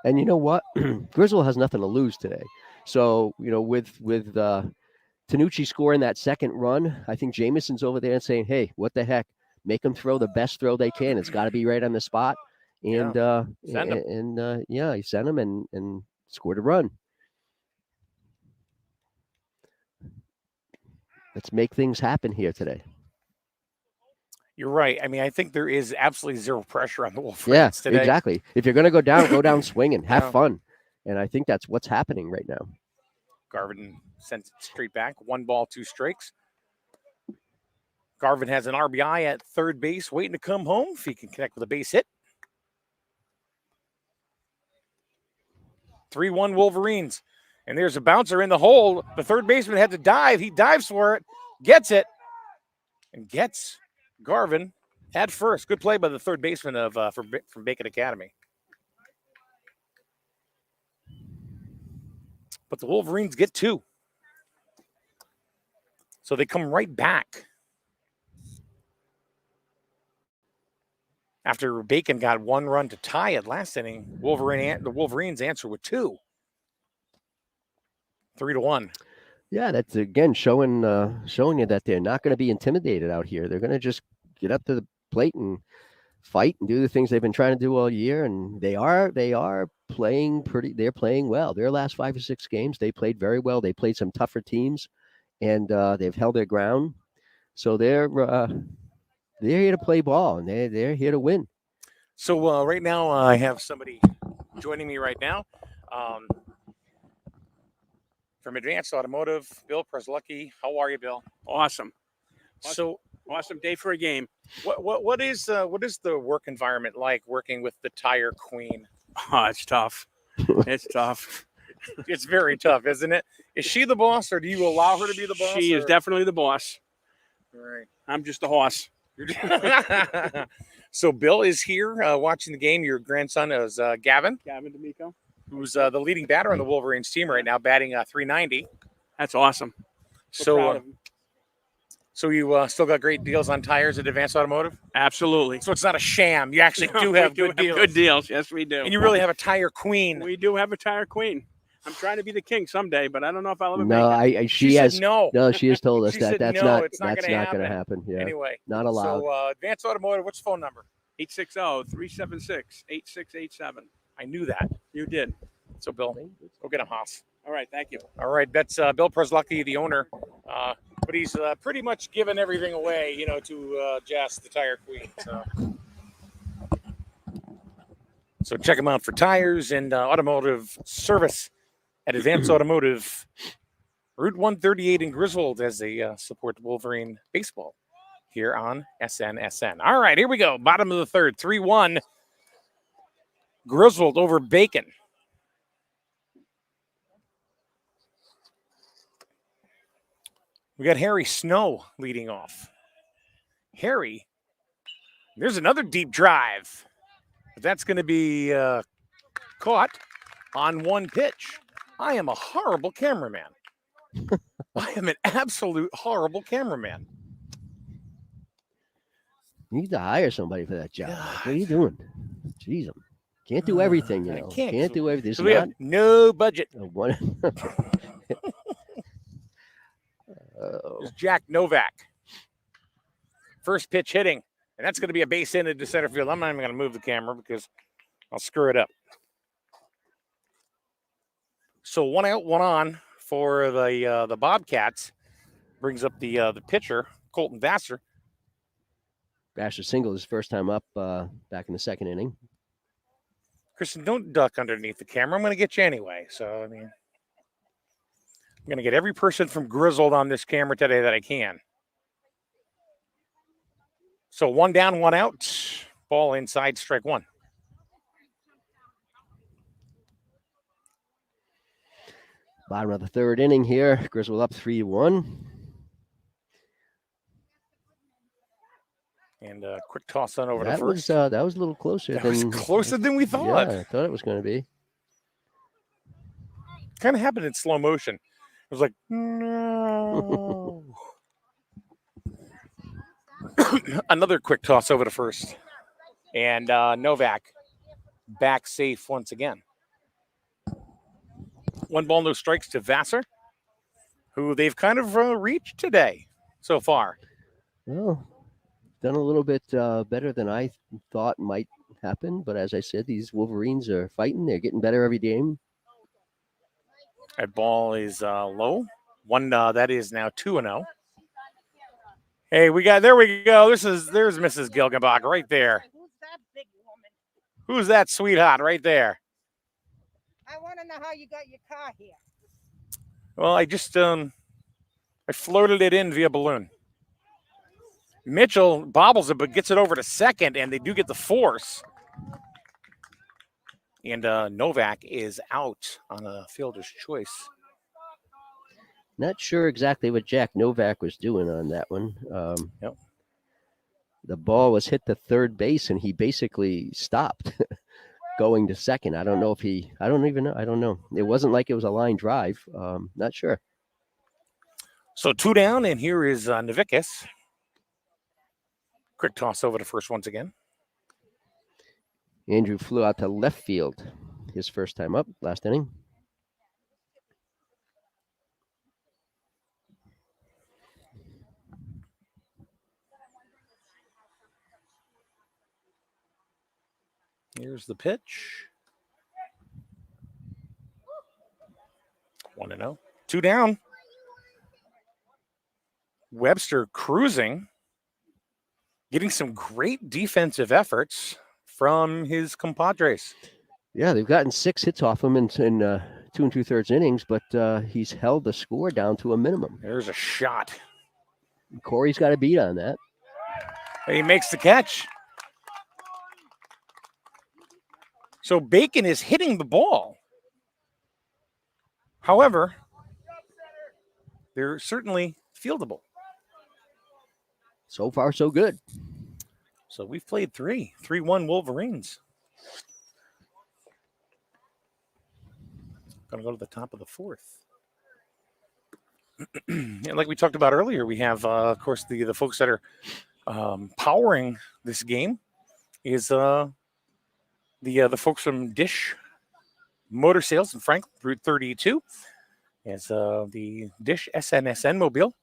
And you know what? Griswold has nothing to lose today. So with Tanucci scoring that second run, I think Jameson's over there and saying, "Hey, what the heck? Make them throw the best throw they can. It's got to be right on the spot." And he sent him and scored a run. Let's make things happen here today. You're right. I mean, I think there is absolutely zero pressure on the Wolverines today. Yeah, exactly. If you're going to go down swinging, have fun. And I think that's what's happening right now. Garvin sends it straight back. 1 ball, 2 strikes. Garvin has an RBI at third base waiting to come home if he can connect with a base hit. 3-1 Wolverines. And there's a bouncer in the hole. The third baseman had to dive. He dives for it, gets it, and gets Garvin at first. Good play by the third baseman from Bacon Academy. But the Wolverines get 2. So they come right back. After Bacon got 1 run to tie it last inning, the Wolverines answer with 2. 3-1. Yeah, that's again showing you that they're not going to be intimidated out here. They're going to just get up to the plate and fight and do the things they've been trying to do all year. And they are playing they're playing well. Their last 5 or 6 games, they played very well. They played some tougher teams, and they've held their ground. So they're they're here to play ball, and they're here to win. So right now I have somebody joining me right now from Advanced Automotive, Bill Preslucky. How are you, Bill? Awesome. So Awesome day for a game. what is the work environment like working with the Tire Queen? Oh, it's tough. It's tough. It's very tough, isn't it? Is she the boss, or do you allow her to be the boss? She is definitely the boss. Right. I'm just the horse. So Bill is here watching the game. Your grandson is Gavin, Gavin D'Amico. who's the leading batter on the Wolverines team right now, batting .390. That's awesome. We're proud So, of him. so you still got great deals on tires at Advanced Automotive? Absolutely. So it's not a sham. You actually do have good deals. Good deals. Yes, we do. And you really have a Tire Queen. We do have a tire queen. I'm trying to be the king someday, but I don't know if I'll ever No, make it. she said has no. no. She has told us She that said that's no, not it's not that's gonna not going to happen. happen. Yeah, Anyway, not allowed. So Advanced Automotive, what's the phone number? 860-376-8687. I knew that. You did. So Bill, go get him, Haas. All right. Thank you. All right, that's Bill Preslucky, the owner, but he's pretty much given everything away, to Jess, the Tire Queen. So check him out for tires and automotive service at Advanced Automotive, Route 138 in Griswold, as they support Wolverine baseball here on SNSN. All right, here we go. Bottom of the third, 3-1. Griswold over Bacon. We got Harry Snow leading off. Harry, there's another deep drive. But that's going to be caught on one pitch. I am a horrible cameraman. I am an absolute horrible cameraman. You need to hire somebody for that job. God. What are you doing? Jeez, can't do everything. I You know, can't. can't do everything. So we have no budget. One. There's Jack Novak. First pitch hitting. And that's going to be a base hit into center field. I'm not even going to move the camera because I'll screw it up. So 1 out, 1 on for the Bobcats. Brings up the pitcher, Colton Vassar. Vassar singled his first time up back in the second inning. Kristen, don't duck underneath the camera. I'm going to get you anyway. So, I'm going to get every person from Griswold on this camera today that I can. So 1 down, 1 out. Ball inside, strike 1. Bottom of the third inning here. Griswold up 3-1. And a quick toss on over to That first. was that was a little closer That was closer than we thought. Yeah, I thought it was going to be. Kind of happened in slow motion. It was like, no. Another quick toss over to first. And Novak back safe once again. 1 ball, no strikes to Vassar, who they've kind of reached today so far. Well, done a little bit better than I thought might happen. But as I said, these Wolverines are fighting. They're getting better every game. That ball is low. That is now 2-0. Hey, there we go. There's Mrs. Gilgenbach right there. Who's that big woman? Who's that sweetheart right there? I want to know how you got your car here. Well, I just I floated it in via balloon. Mitchell bobbles it, but gets it over to second, and they do get the force. And Novak is out on a fielder's choice. Not sure exactly what Jack Novak was doing on that one. Yep. The ball was hit to third base, and he basically stopped going to second. I don't know if I don't even know. I don't know. It wasn't like it was a line drive. Not sure. So 2 down, and here is Novikis. Quick toss over to first once again. Andrew flew out to left field his first time up last inning. Here's the pitch. 1-0. 2 down. Webster cruising. getting some great defensive efforts from his compadres. Yeah, they've gotten 6 hits off him in 2 2/3 innings, but he's held the score down to a minimum. There's a shot. Corey's got a beat on that. And he makes the catch. So Bacon is hitting the ball. However, they're certainly fieldable. So far, so good. So we've played 3-1 Wolverines. Going to go to the top of the 4th. And like we talked about earlier, we have, of course, the folks that are powering this game is the folks from Dish Motor Sales in Franklin, Route 32. As the Dish SNSN mobile.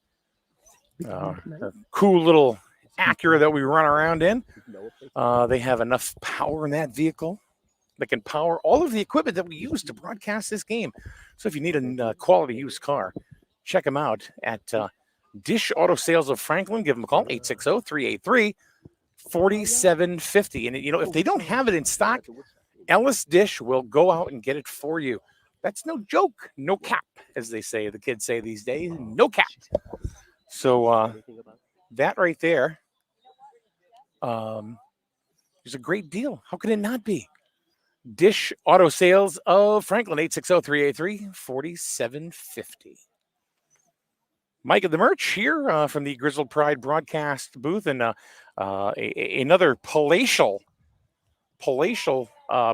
A cool little Acura that we run around in. They have enough power in that vehicle that can power all of the equipment that we use to broadcast this game. So if you need a quality used car, check them out at Dish Auto Sales of Franklin. Give them a call, 860-383-4750. And, if they don't have it in stock, Ellis Dish will go out and get it for you. That's no joke, no cap, as they say, the kids say these days, no cap. So that right there is a great deal. How could it not be? Dish Auto Sales of Franklin, 860-383-4750. Mike of the Merch here from the Griswold Pride broadcast booth, and another palatial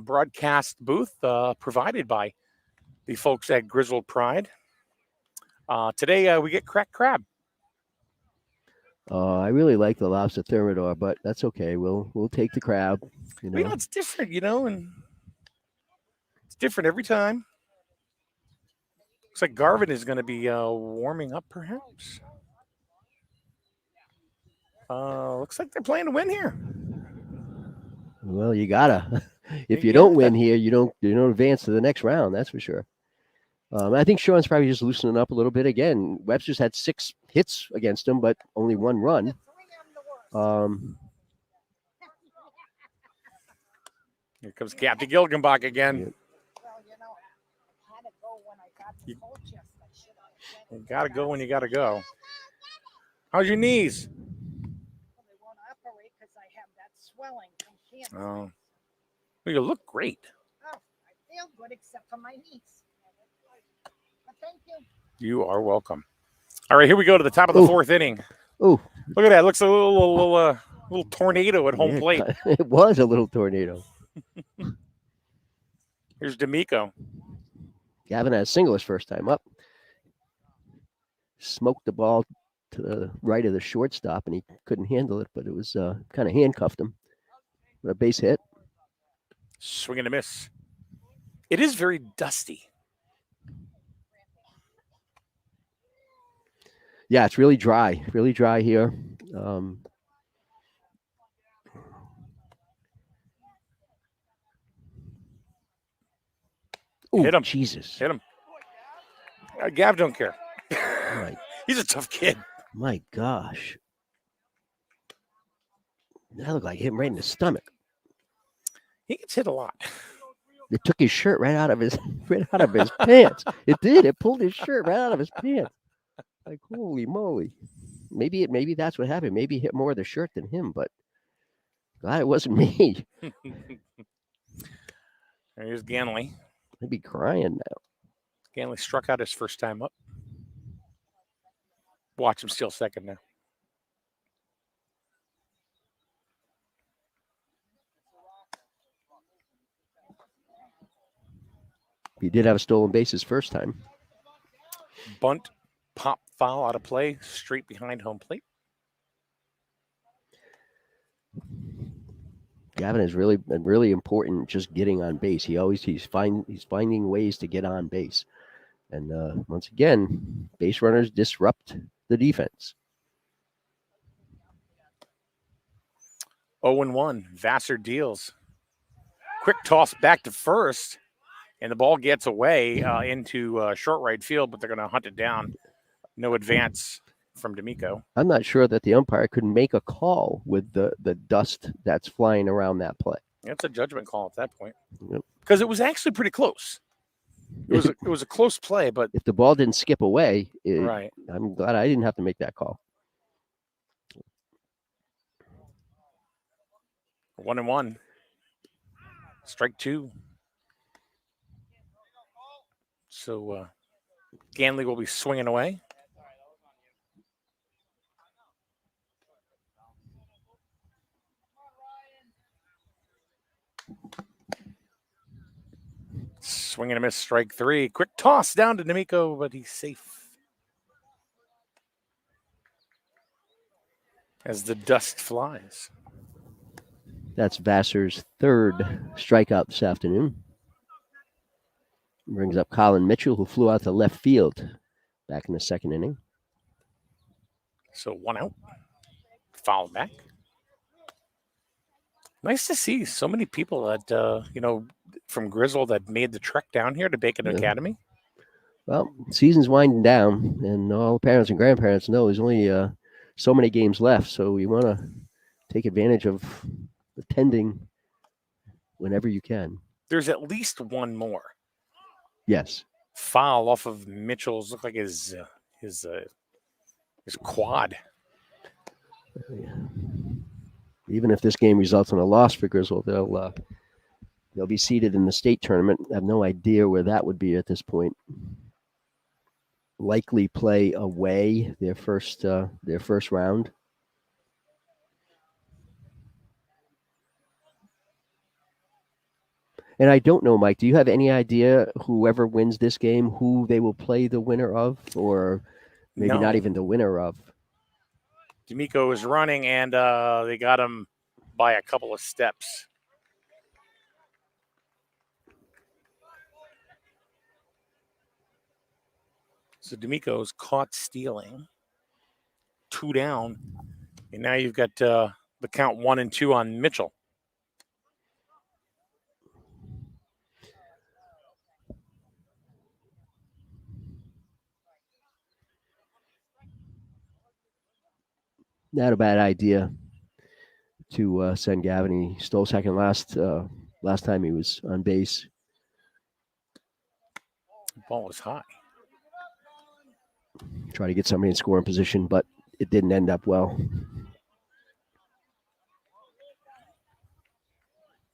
broadcast booth provided by the folks at Griswold Pride. Today we get cracked crab. I really like the lobster thermidor, but that's okay. We'll take the crab. It's different, and it's different every time. Looks like Garvin is going to be warming up, perhaps. Looks like they're playing to win here. Well, you gotta. If you don't win here, you don't advance to the next round. That's for sure. I think Sean's probably just loosening up a little bit again. Webster's had 6 hits against him, but only 1 run. Here comes Captain Gilgenbach again. You got to go when you got to go. How's your knees? They won't operate because I have that swelling from cancer. Oh, well, you look great. Oh, I feel good except for my knees. But thank you. You are welcome. All right, here we go to the top of the 4th inning. Oh, look at that! Looks a little tornado at home plate. It was a little tornado. Here's D'Amico. Gavin had a single his first time up. Smoked the ball to the right of the shortstop, and he couldn't handle it, but it was kind of handcuffed him. But a base hit. Swing and a miss. It is very dusty. Yeah, it's really dry here. Hit him. Jesus. Hit him. Gav don't care. Right. He's a tough kid. My gosh. That looked like hit him right in the stomach. He gets hit a lot. It took his shirt right out of his pants. It did. It pulled his shirt right out of his pants. Like, holy moly. Maybe that's what happened. Maybe he hit more of the shirt than him, but glad it wasn't me. Here's Ganley. I'd be crying now. Ganley struck out his first time up. Watch him steal second now. He did have a stolen base his first time. Bunt, pop, foul out of play, straight behind home plate. Gavin has really been really important just getting on base. He's finding ways to get on base. And once again, base runners disrupt the defense. 0-1. Vassar deals. Quick toss back to first, and the ball gets away into short right field, but they're going to hunt it down. No advance from D'Amico. I'm not sure that the umpire could make a call with the dust that's flying around that play. It's a judgment call at that point. Yep. Because it was actually pretty close. It was a close play, but If the ball didn't skip away, right. I'm glad I didn't have to make that call. 1-1. Strike 2. So Ganley will be swinging away. Swing and a miss, strike 3. Quick toss down to D'Amico, but he's safe. As the dust flies. That's Vassar's third strikeout this afternoon. Brings up Colin Mitchell, who flew out to left field back in the second inning. So 1 out. Foul back. Nice to see so many people that, from Griswold that made the trek down here to Bacon Academy. Well, season's winding down, and all the parents and grandparents know there's only so many games left, so you want to take advantage of attending whenever you can. There's at least one more. Yes. Foul off of Mitchell's, look like his quad. Even if this game results in a loss for Griswold, they'll be seated in the state tournament. I have no idea where that would be at this point. Likely play away their first round. And I don't know, Mike, do you have any idea whoever wins this game, who they will play the winner of, or maybe not even the winner of? D'Amico is running, and they got him by a couple of steps. So D'Amico's caught stealing. 2 down. And now you've got the count 1-2 on Mitchell. Not a bad idea to send Gavin. He stole second last time he was on base. The ball was high. Try to get somebody in scoring position, but it didn't end up well.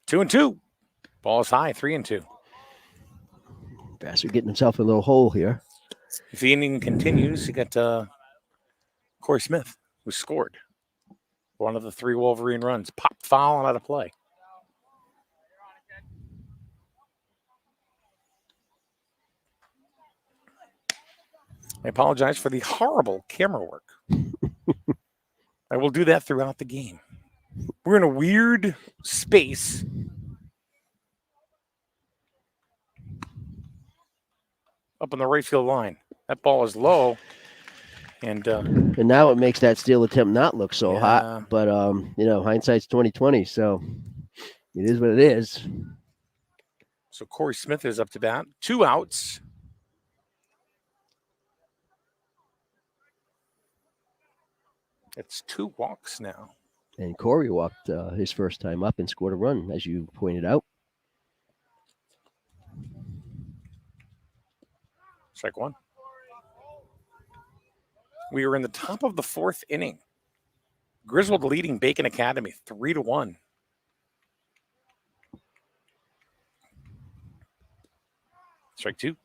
2-2. Ball is high, 3-2. Vassar getting himself in a little hole here. If the inning continues, you got Corey Smith, who scored one of the 3 Wolverine runs. Pop foul out of play. I apologize for the horrible camera work. I will do that throughout the game. We're in a weird space. Up on the right field line. That ball is low. And now it makes that steal attempt not look so Yeah. hot. But hindsight's 20/20, so it is what it is. so Corey Smith is up to bat. 2 outs. It's 2 walks now. And Corey walked his first time up and scored a run, as you pointed out. Strike 1. We are in the top of the 4th inning. Griswold leading Bacon Academy 3-1. Strike 2.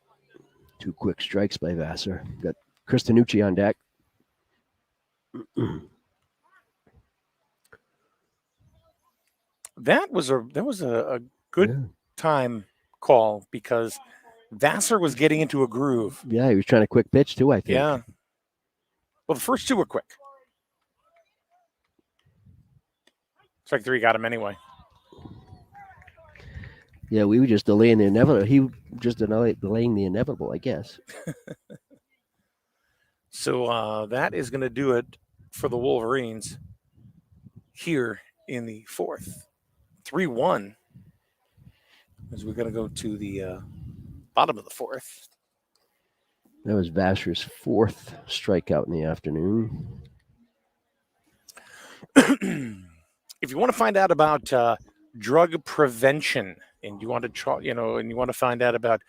2 quick strikes by Vassar. Got Cristanucci on deck. That was a good time call because Vassar was getting into a groove. Yeah, he was trying to quick pitch too, I think. Yeah. Well, the first 2 were quick. Strike 3 got him anyway. Yeah, we were just delaying the inevitable. He just delaying the inevitable, I guess. So that is going to do it for the Wolverines here in the 4th. 3-1 as we're going to go to the bottom of the 4th. That was Vassar's fourth strikeout in the afternoon. If you want to find out about drug prevention, and you want to try, and you want to find out about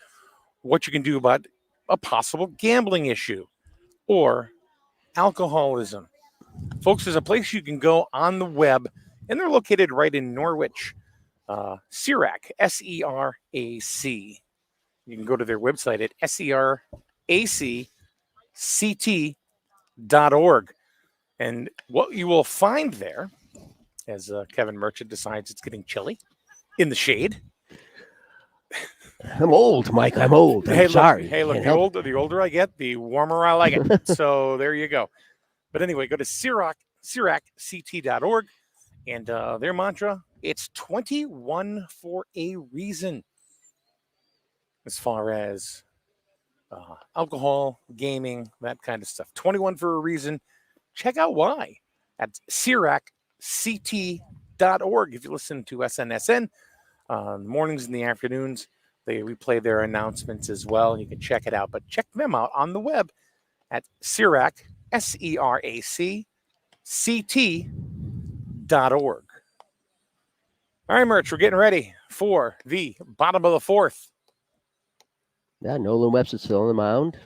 what you can do about a possible gambling issue or alcoholism, folks, there's a place you can go on the web, and they're located right in Norwich. SERAC, SERAC. You can go to their website at seracct.org. And what you will find there, as Kevin Merchant decides it's getting chilly in the shade. I'm old, Mike. I'm old. I'm sorry. Look, the older I get, the warmer I like it. So there you go. But anyway, go to seracct.org. And their mantra, it's 21 for a reason. As far as alcohol, gaming, that kind of stuff. 21 for a reason. Check out why at seracct.org. If you listen to SNSN, mornings and the afternoons, they replay their announcements as well. You can check it out, but check them out on the web at SERAC, SERACCT.org. All right, Merch, we're getting ready for the bottom of the fourth. Yeah, Nolan Webster's still on the mound.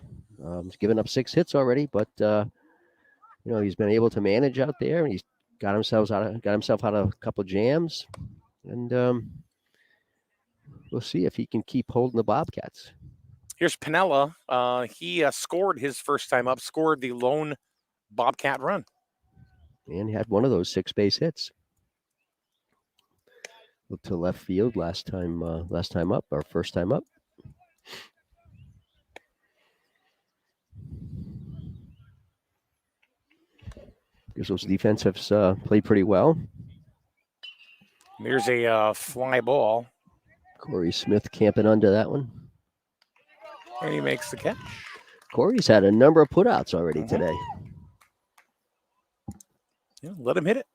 He's given up 6 hits already, but he's been able to manage out there, and he's got himself out of a couple of jams, and we'll see if he can keep holding the Bobcats. Here's Piniella. He scored his first time up, scored the lone Bobcat run, and he had one of those 6 base hits. Looked to left field last time up, or first time up. Griswold's defense has played pretty well. There's a fly ball. Corey Smith camping under that one. And he makes the catch. Corey's had a number of putouts already today. Yeah, let him hit it.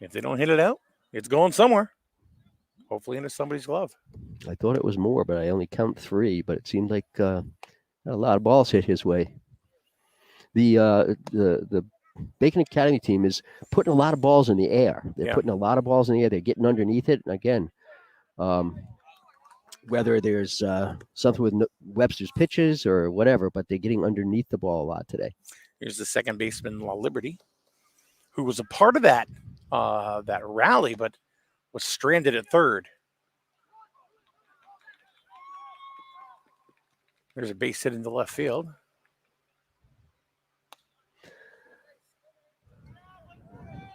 If they don't hit it out, it's going somewhere. Hopefully into somebody's glove. I thought it was more, but I only count 3. But it seemed like a lot of balls hit his way. The Bacon Academy team is putting a lot of balls in the air. They're putting a lot of balls in the air. They're getting underneath it. And again, whether there's something with Webster's pitches or whatever, but they're getting underneath the ball a lot today. Here's the second baseman, La Liberty, who was a part of that rally, but was stranded at third. There's a base hit into left field.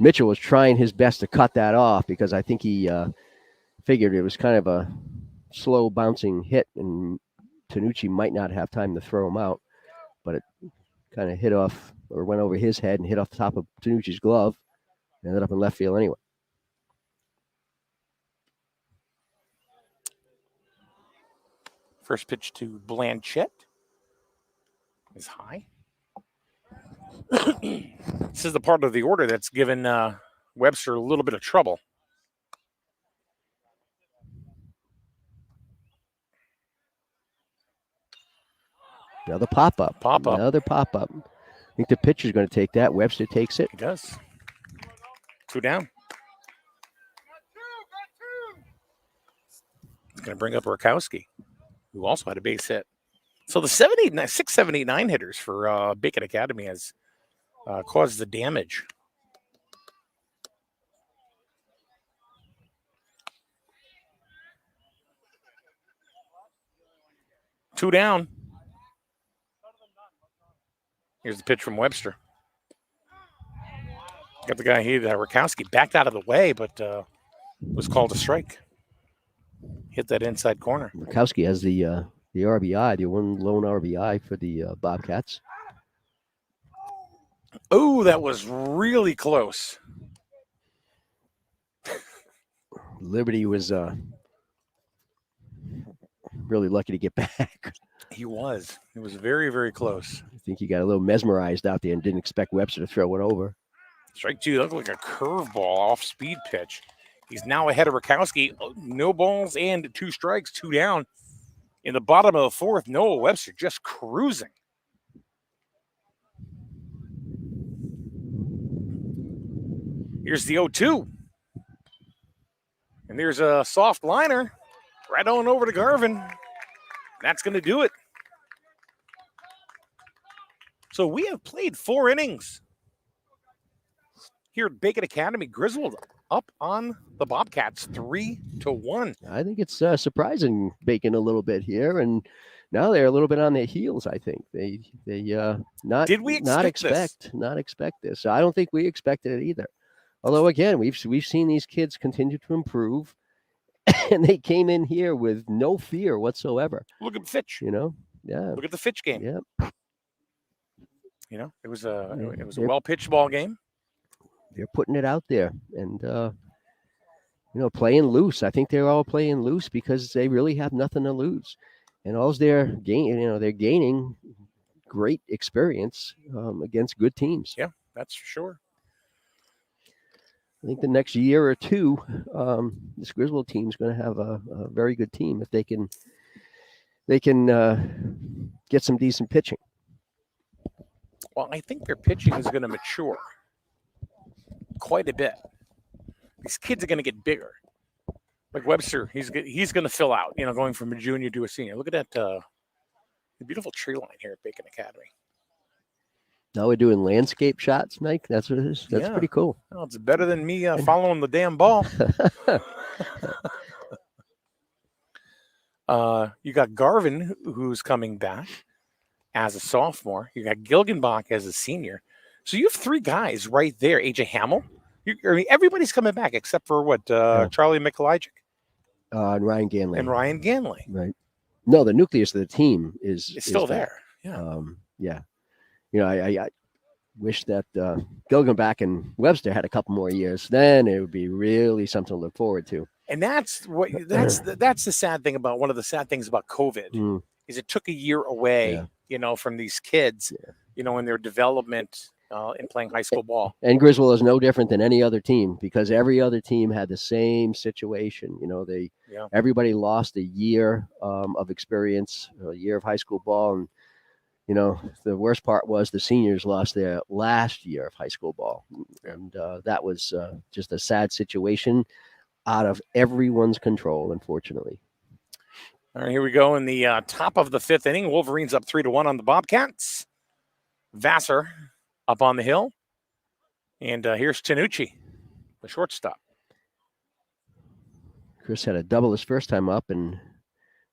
Mitchell was trying his best to cut that off because I think he figured it was kind of a slow bouncing hit and Tanucci might not have time to throw him out, but it kind of hit off or went over his head and hit off the top of Tanucci's glove and ended up in left field anyway. First pitch to Blanchett is high. This is the part of the order that's given Webster a little bit of trouble. Another pop-up. Another pop-up. I think the pitcher's going to take that. Webster takes it. He does. 2 down. It's going to bring up Rakowski, who also had a base hit. So the 6, 7, 8, 9 hitters for Bacon Academy has caused the damage. Two down. Here's the pitch from Webster. Got the guy here, Rakowski, backed out of the way, but was called a strike. Hit that inside corner. Rakowski has the RBI, the one lone RBI for the Bobcats. Oh, that was really close. Liberty was really lucky to get back. He was. It was very, very close. I think he got a little mesmerized out there and didn't expect Webster to throw it over. Strike 2, that looked like a curveball off-speed pitch. He's now ahead of Rakowski. No balls and 2 strikes, 2 down. In the bottom of the fourth, Noah Webster just cruising. Here's the 0-2. And there's a soft liner right on over to Garvin. That's going to do it. So we have played 4 innings here at Bacon Academy. Griswold up on the Bobcats 3-1. I think it's surprising Bacon a little bit here, and now they're a little bit on their heels. I think they not Did we not expect expect this. I don't think we expected it either. Although again, we've seen these kids continue to improve, and they came in here with no fear whatsoever. Look at Fitch. You know, yeah. Look at the Fitch game. Yeah. You know, it was a well-pitched ball game. They're putting it out there, and playing loose. I think they're all playing loose because they really have nothing to lose, and they're gaining great experience against good teams. Yeah, that's for sure. I think the next year or two, this Griswold team is going to have a very good team if they can get some decent pitching. Well, I think their pitching is going to mature quite a bit. These kids are going to get bigger. Like Webster, he's going to fill out, going from a junior to a senior. Look at that the beautiful tree line here at Bacon Academy. Now we're doing landscape shots, Mike. That's what it is. That's pretty cool. Well, it's better than me following the damn ball. You got Garvin, who's coming back as a sophomore. You got Gilgenbach as a senior. So you have 3 guys right there. AJ Hamill. Everybody's coming back except for Charlie Mikulajic. And Ryan Ganley. Right. No, the nucleus of the team is still there. Yeah. Yeah. I wish that Gilgenbach and Webster had a couple more years. Then it would be really something to look forward to. And that's the sad thing about one of the sad things about COVID is it took a year away, from these kids, in their development in playing high school ball. And Griswold is no different than any other team because every other team had the same situation. Everybody lost a year of experience, a year of high school ball, and the worst part was the seniors lost their last year of high school ball. And that was just a sad situation out of everyone's control, unfortunately. All right, here we go in the top of the 5th inning. Wolverines up 3-1 on the Bobcats. Vassar up on the hill. And here's Tanucci, the shortstop. Chris had a double his first time up and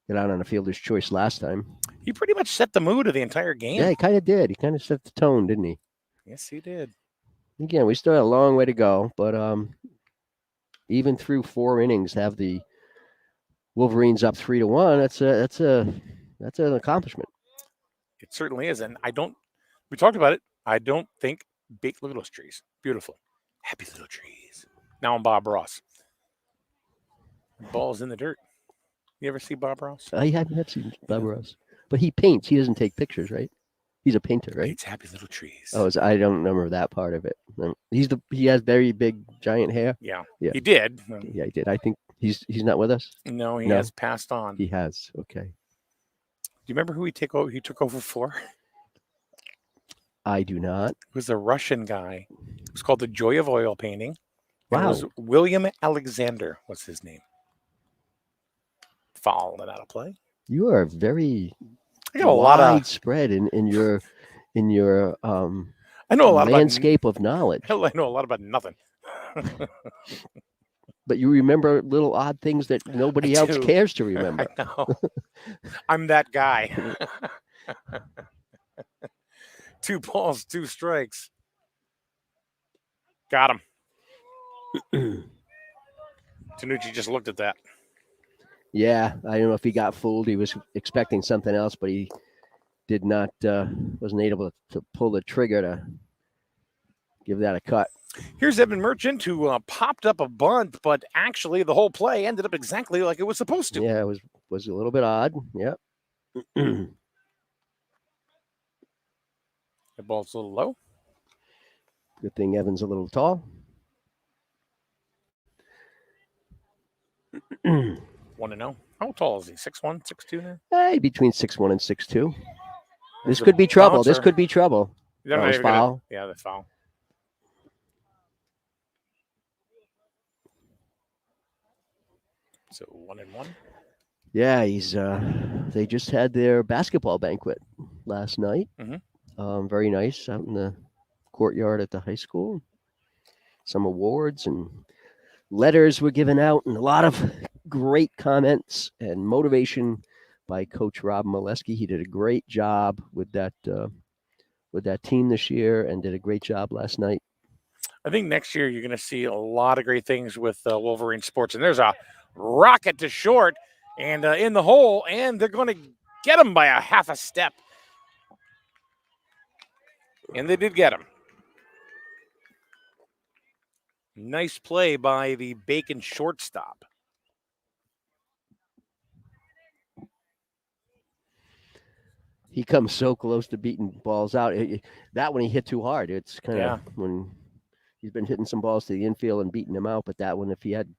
got out on a fielder's choice last time. He pretty much set the mood of the entire game. Yeah, he kind of did. He kind of set the tone, didn't he? Yes, he did. Again, we still have a long way to go, but even through 4 innings, have the Wolverines up 3-1. That's an accomplishment. It certainly is, and we talked about it. I don't think look at those trees, beautiful, happy little trees. Now I'm Bob Ross. The ball's in the dirt. You ever see Bob Ross? I haven't seen Bob Ross, but he paints. He doesn't take pictures, right? He's a painter, right? It's happy little trees. Oh, I don't remember that part of it. He has very big, giant hair. Yeah. He did. Yeah, he did. I think he's not with us. No, he has passed on. He has. Okay. Do you remember who he took over for? I do not. It was a Russian guy. It was called The Joy of Oil Painting. Wow. It was William Alexander was his name. Fouled it out of play. You are very I got a lot of widespread in your I know a lot landscape of knowledge. Hell, I know a lot about nothing. But you remember little odd things that nobody else cares to remember. I know. I'm that guy. 2 balls, 2 strikes. Got him. Tanucci just looked at that. Yeah, I don't know if he got fooled. He was expecting something else, but he did not, wasn't able to pull the trigger to give that a cut. Here's Evan Merchant, who popped up a bunt, but actually the whole play ended up exactly like it was supposed to. Yeah, it was a little bit odd. Yeah. The ball's a little low. Good thing Evan's a little tall. 1-0. How tall is he? 6'1", 6'2" now? Hey, between 6'1" and 6'2". There's This a could be trouble. This bouncer. could be trouble. They're That not was even gonna- foul. Yeah, the foul. So 1-1. Yeah, he's. They just had their basketball banquet last night. Mhm. Very nice out in the courtyard at the high school. Some awards and letters were given out, and a lot of great comments and motivation by Coach Rob Molesky. He did a great job with that team this year, and did a great job last night. I think next year you're going to see a lot of great things with Wolverine Sports. And there's a rocket to short and in the hole, and they're going to get him by a half a step. And they did get him. Nice play by the Bacon shortstop. He comes so close to beating balls out. That one he hit too hard. It's kind of when he's been hitting some balls to the infield and beating them out, but that one, if he hadn't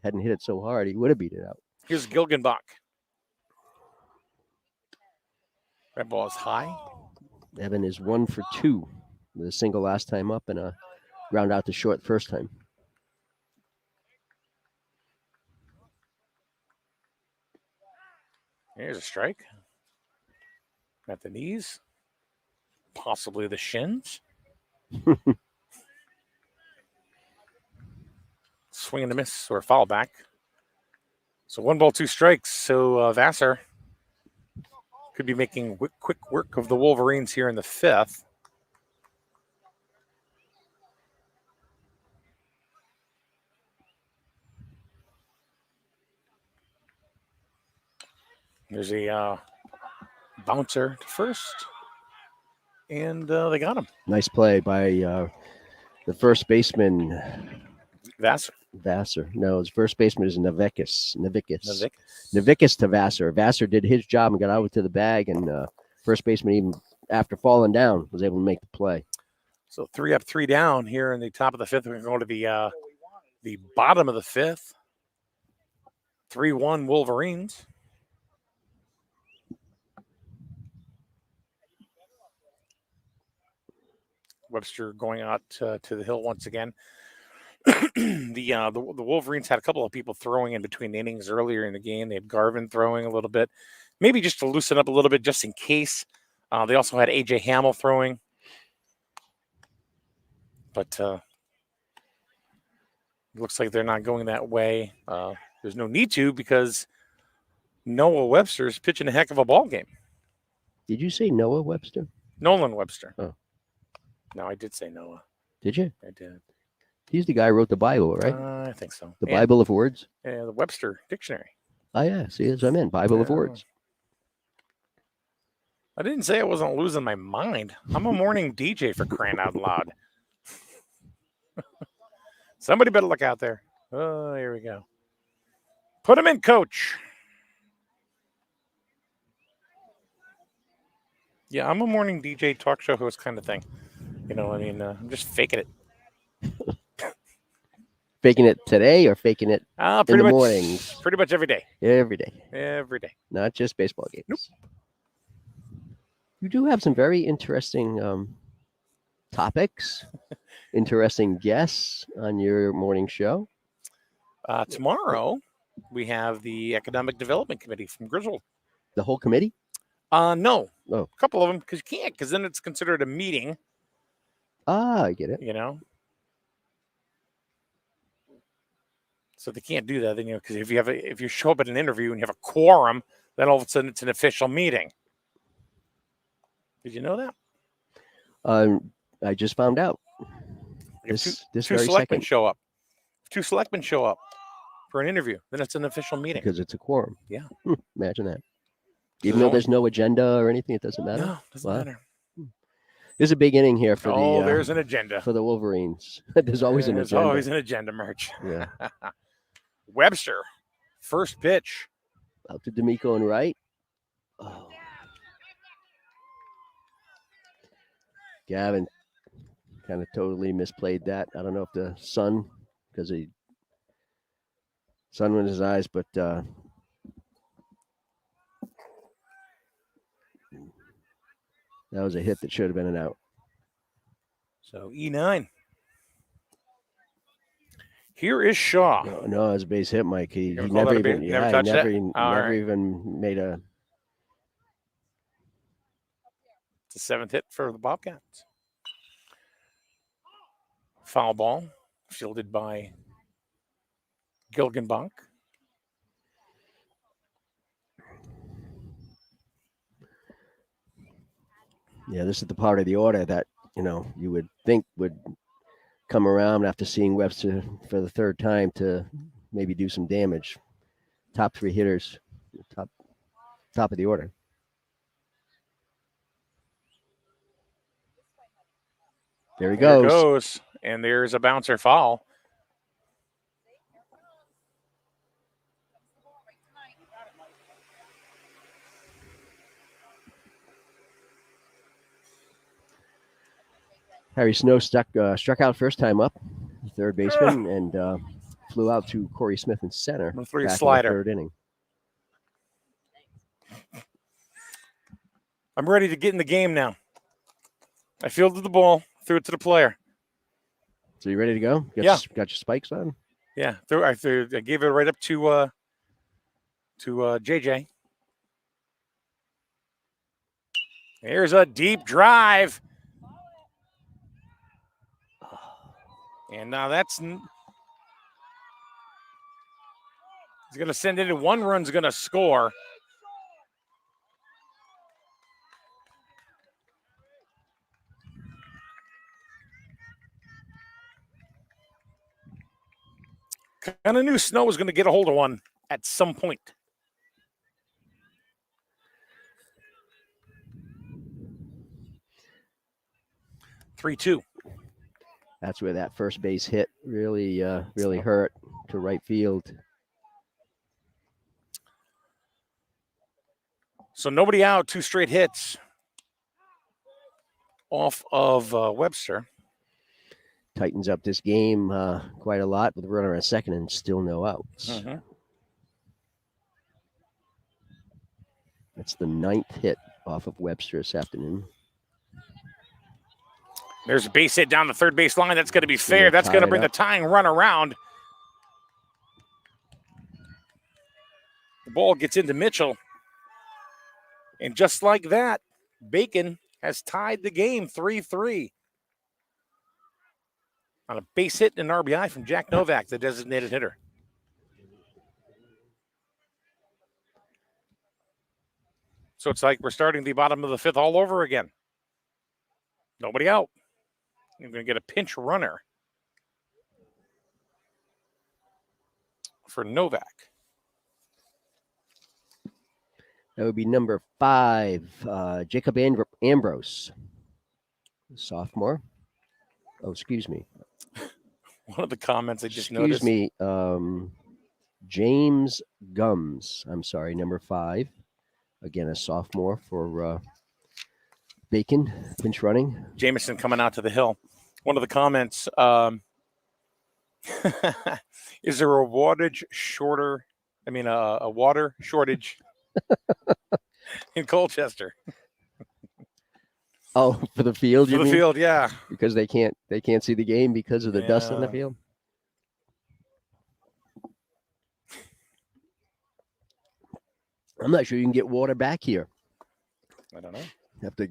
hit it so hard, he would have beat it out. Here's Gilgenbach. That ball is high. Evan is 1 for 2 with a single last time up and a ground out to short first time. Here's a strike. At the knees. Possibly the shins. Swing and a miss or foul back. So 1 ball, 2 strikes. So Vassar could be making quick work of the Wolverines here in the 5th. There's a bouncer to first. And they got him. Nice play by the first baseman. Vassar. No, his first baseman is Navickas to Vassar. Vassar did his job and got out to the bag, and first baseman, even after falling down, was able to make the play. So 3 up, 3 down here in the top of the 5th. We're going to the bottom of the 5th. 3-1 Wolverines. Webster going out to the hill once again. The Wolverines had a couple of people throwing in between innings earlier in the game. They had Garvin throwing a little bit, maybe just to loosen up a little bit, just in case. They also had AJ Hamill throwing, but looks like they're not going that way. There's no need to because Noah Webster is pitching a heck of a ball game. Did you say Noah Webster? Nolan Webster. Oh. No, I did say Noah. Did you? I did. He's the guy who wrote the Bible, right? I think so. The Bible of Words? Yeah, the Webster Dictionary. Oh, yeah. See, that's what I meant. Bible of Words. I didn't say I wasn't losing my mind. I'm a morning DJ, for crying out loud. Somebody better look out there. Oh, here we go. Put him in, coach. Yeah, I'm a morning DJ, talk show host kind of thing. You know, I mean, I'm just faking it. Faking it today or faking it Pretty in the much, mornings? Pretty much every day. Every day. Every day. Not just baseball games. Nope. You do have some very interesting topics, interesting guests on your morning show. Tomorrow, we have the Economic Development Committee from Griswold. The whole committee? No. Oh. A couple of them, because you can't, because then it's considered a meeting. I get it. You know? So they can't do that, then, you know, because if you show up at an interview and you have a quorum, then all of a sudden it's an official meeting. Did you know that? I just found out. If This two very selectmen second. show up. If 2 selectmen show up for an interview, then it's an official meeting. Because it's a quorum. Yeah. Imagine that. Even though there's no agenda or anything, it doesn't matter. No, doesn't matter. There's a big inning here for there's an agenda. for the Wolverines. There's always an There's agenda. always an agenda, Merch. Yeah. Webster, first pitch. Out to D'Amico and right. Oh. Gavin kind of totally misplayed that. I don't know if the sun, because the sun went in his eyes, but That was a hit that should have been an out. So E9. Here is Shaw. No, it was a base hit, Mike. He gonna call never that a even, base- never touched it? All never right. even made a. It's the 7th hit for the Bobcats. Foul ball, fielded by Gilgenbach. Yeah, this is the part of the order that you would think would come around after seeing Webster for the third time to maybe do some damage. Top 3 hitters, top of the order. There he There goes. goes. And there's a bouncer foul. Harry Snow struck out first time up, third baseman, and flew out to Corey Smith in center. Number 3 back in the slider. third inning. I'm ready to get in the game now. I fielded the ball, threw it to the player. So you ready to go? Yeah. Got your spikes on? Yeah, I gave it right up to JJ. Here's a deep drive. And now he's going to send it in. 1 run's going to score. Kind of knew Snow was going to get a hold of one at some point. 3-2. That's where that first base hit really hurt to right field. So nobody out, 2 straight hits off of Webster. Tightens up this game quite a lot with a runner at second and still no outs. Mm-hmm. That's the 9th hit off of Webster this afternoon. There's a base hit down the third base line. That's going to be It's gonna fair. That's going to tie it bring the up. tying run around. The ball gets into Mitchell. And just like that, Bacon has tied the game 3-3. On a base hit and an RBI from Jack Novak, the designated hitter. So it's like we're starting the bottom of the 5th all over again. Nobody out. You're going to get a pinch runner for Novak. That would be number 5, Jacob Ambrose, sophomore. Oh, excuse me. One of the comments I just Excuse noticed. me. James Gums. I'm sorry, number 5. Again, a sophomore for Bacon, pinch running. Jameson coming out to the hill. One of the comments, is there a water shortage in Colchester? Oh, for the field, For you the mean? field, yeah. Because they can't see the game because of the dust on the Yeah. field. I'm not sure you can get water back here. I don't know. Have to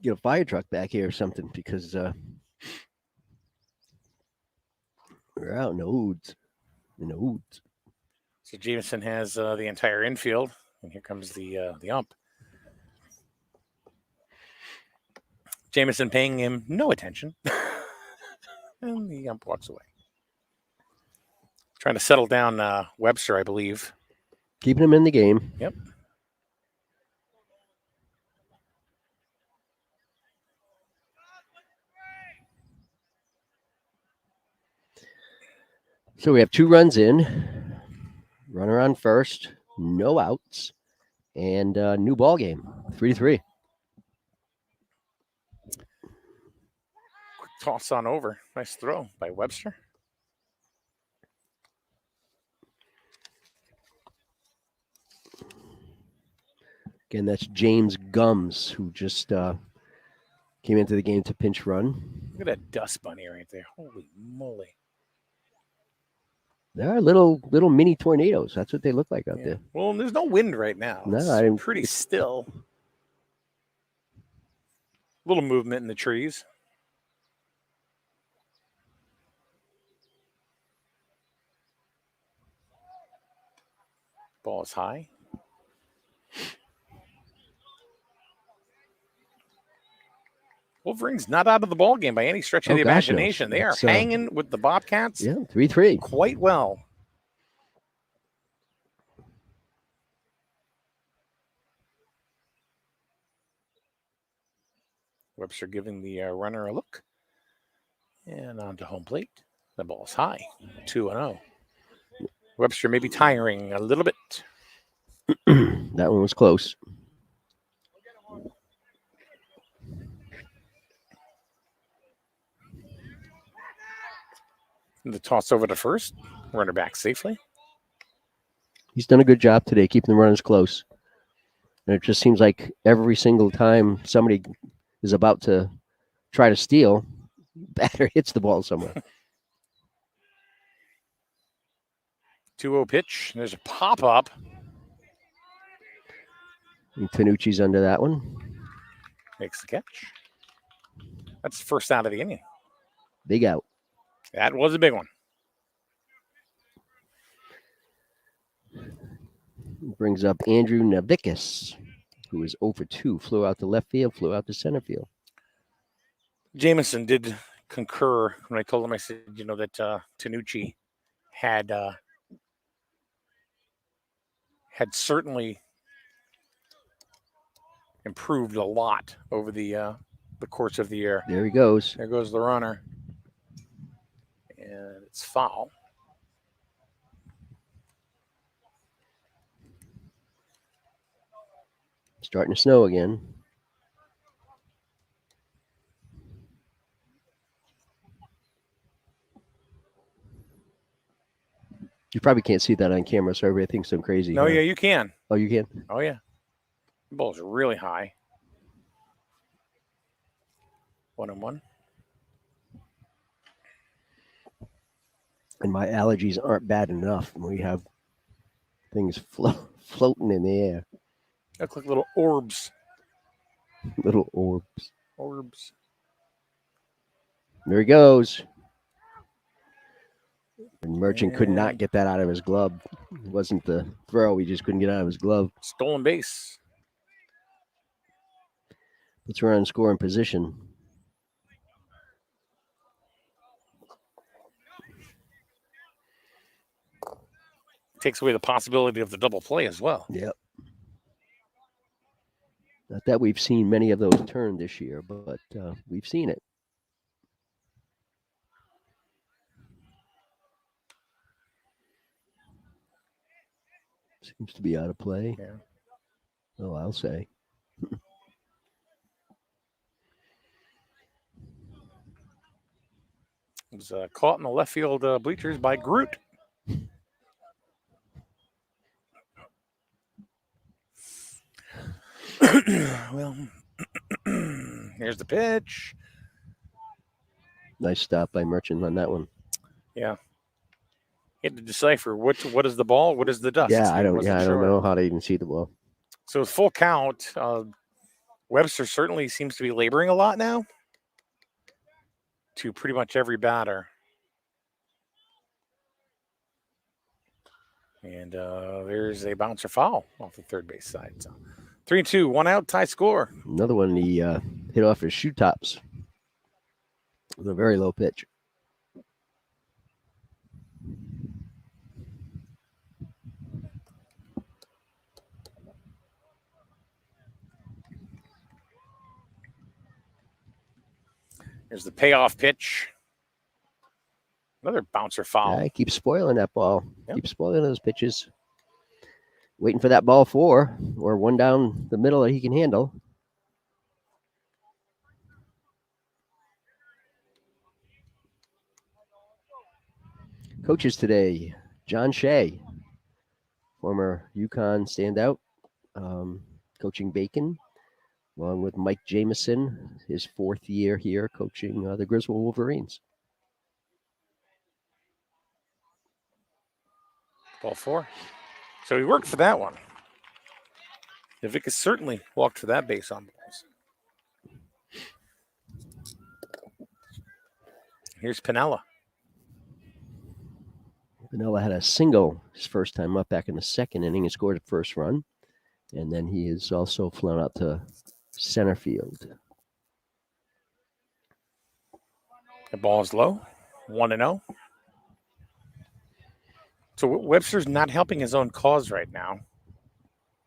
get a fire truck back here or something because we're out in the woods. So Jameson has the entire infield, and here comes the ump. Jameson paying him no attention, and the ump walks away. Trying to settle down Webster, I believe. Keeping him in the game. Yep. So we have 2 runs in, runner on first, no outs, and new ball game, 3-3. Quick toss on over. Nice throw by Webster. Again, that's James Gums, who just came into the game to pinch run. Look at that dust bunny right there. Holy moly. There are little mini tornadoes. That's what they look like out Yeah. there. Well, there's no wind right now. No, It's pretty still. Little movement in the trees. Ball is high. Wolverine's not out of the ball game by any stretch of the gosh, no. imagination. They are It's, hanging with the Bobcats Yeah, 3-3. quite well. Webster giving the runner a look. And on to home plate. The ball is high. 2-0. Webster may be tiring a little bit. That one was close. The toss over to first. Runner back safely. He's done a good job today keeping the runners close. And it just seems like every single time somebody is about to try to steal, batter hits the ball somewhere. 2-0 pitch. There's a pop-up. And Tanucci's under that one. Makes the catch. That's the first out of the inning. Big out. That was a big one. Brings up Andrew Navikas, who is 0 for 2. Flew out to left field, flew out to center field. Jamison did concur when I told him, I said, that Tanucci had certainly improved a lot over the course of the year. There he goes. There goes the runner. And it's foul. Starting to snow again. You probably can't see that on camera, so everybody thinks I'm crazy. No, yeah, you can. Oh, you can? Oh, yeah. The ball's really high. 1-1. And my allergies aren't bad enough. We have things floating in the air. Look like little orbs. Little orbs. Orbs. There he goes. And Merchant could not get that out of his glove. It wasn't the throw. He just couldn't get out of his glove. Stolen base. Let's run score in position. Takes away the possibility of the double play as well. Yep. Not that we've seen many of those turn this year, but we've seen it. Seems to be out of play. Yeah. Oh, I'll say. It was caught in the left field bleachers by Groot. Well, here's the pitch. Nice stop by Merchant on that one. Yeah. You had to decipher what is the ball, what is the dust. Yeah, I don't Wasn't sure. know how to even see the ball. So with full count, Webster certainly seems to be laboring a lot now to pretty much every batter. And there's a bouncer foul off the third base side. So 3-2, 1 out, tie score. Another one he hit off his shoe tops with a very low pitch. There's the payoff pitch. Another bouncer foul. Yeah, keep spoiling that ball. Yep. Keep spoiling those pitches. Waiting for that ball 4 or one down the middle that he can handle. Coaches today, John Shea, former UConn standout, coaching Bacon, along with Mike Jameson, his 4th year here coaching the Griswold Wolverines. Ball 4. So he worked for that one. Navickas certainly walked for that base on balls. Here's Pinella. Pinella had a single his first time up back in the 2nd inning and scored a first run. And then he has also flown out to center field. The ball is low, 1-0. So Webster's not helping his own cause right now.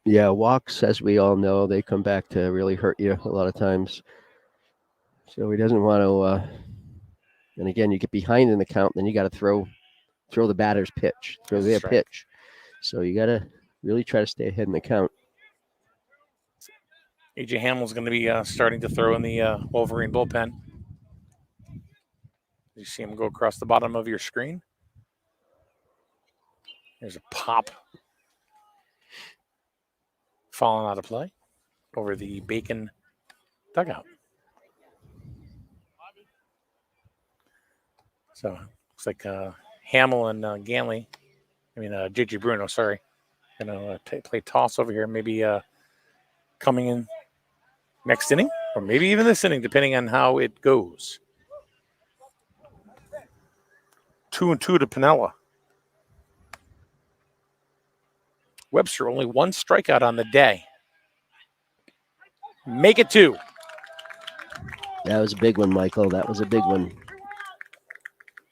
Yeah, walks, as we all know, they come back to really hurt you a lot of times. So he doesn't want to. And again, you get behind in the count, then you got to throw the batter's pitch, throw their pitch. So you got to really try to stay ahead in the count. A.J. Hamill's going to be starting to throw in the Wolverine bullpen. You see him go across the bottom of your screen. There's a pop falling out of play over the Bacon dugout. So looks like Hamill and J.J. Bruno, sorry, going to play toss over here. Maybe coming in next inning, or maybe even this inning, depending on how it goes. 2-2 to Pinella. Webster only 1 strikeout on the day. Make it 2. That was a big one, Michael. That was a big one.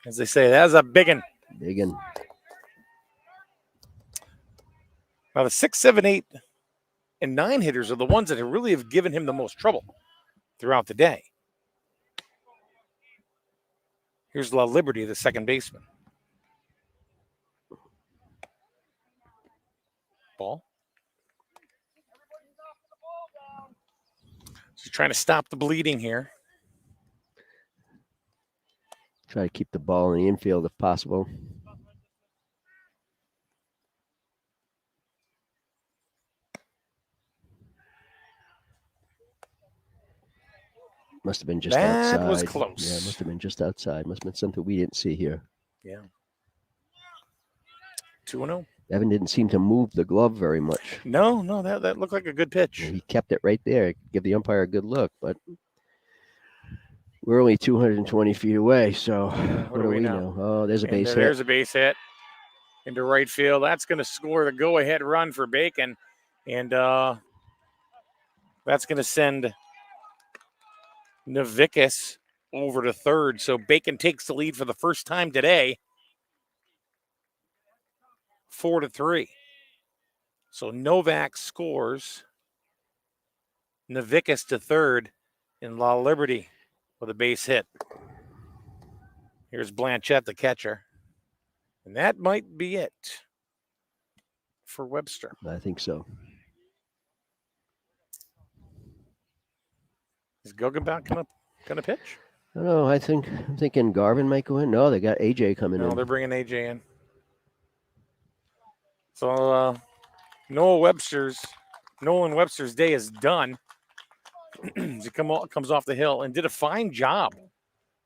As they say, that was a big one. Big one. Now the 6, 7, 8, and 9 hitters are the ones that really have given him the most trouble throughout the day. Here's La Liberty, the second baseman. Ball. So trying to stop the bleeding here. Try to keep the ball in the infield if possible. Must have been just outside. That was close. Yeah, must have been just outside. Must have been something we didn't see here. Yeah. 2-0. Evan didn't seem to move the glove very much. No, that looked like a good pitch. He kept it right there. Give the umpire a good look, but we're only 220 feet away, so what do we know? Oh, there's a base hit. There's a base hit into right field. That's going to score the go-ahead run for Bacon, and that's going to send Navickas over to third. So Bacon takes the lead for the first time today, 4-3. So Novak scores, Navickas to third, and La Liberty with a base hit. Here's Blanchette, the catcher. And that might be it for Webster. I think so. Is Guggenbach gonna pitch? I don't know. I'm thinking Garvin might go in. No, they got AJ coming in. No, they're bringing AJ in. So Nolan Webster's day is done. He comes off the hill and did a fine job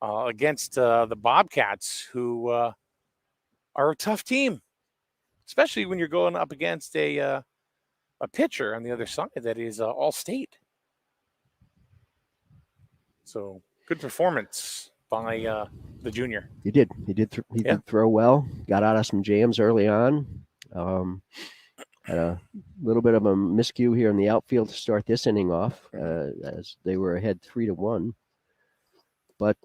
against the Bobcats, who are a tough team, especially when you're going up against a pitcher on the other side that is all-state. So good performance by the junior. He did throw well. Got out of some jams early on. Had a little bit of a miscue here in the outfield to start this inning off, as they were ahead 3-1. But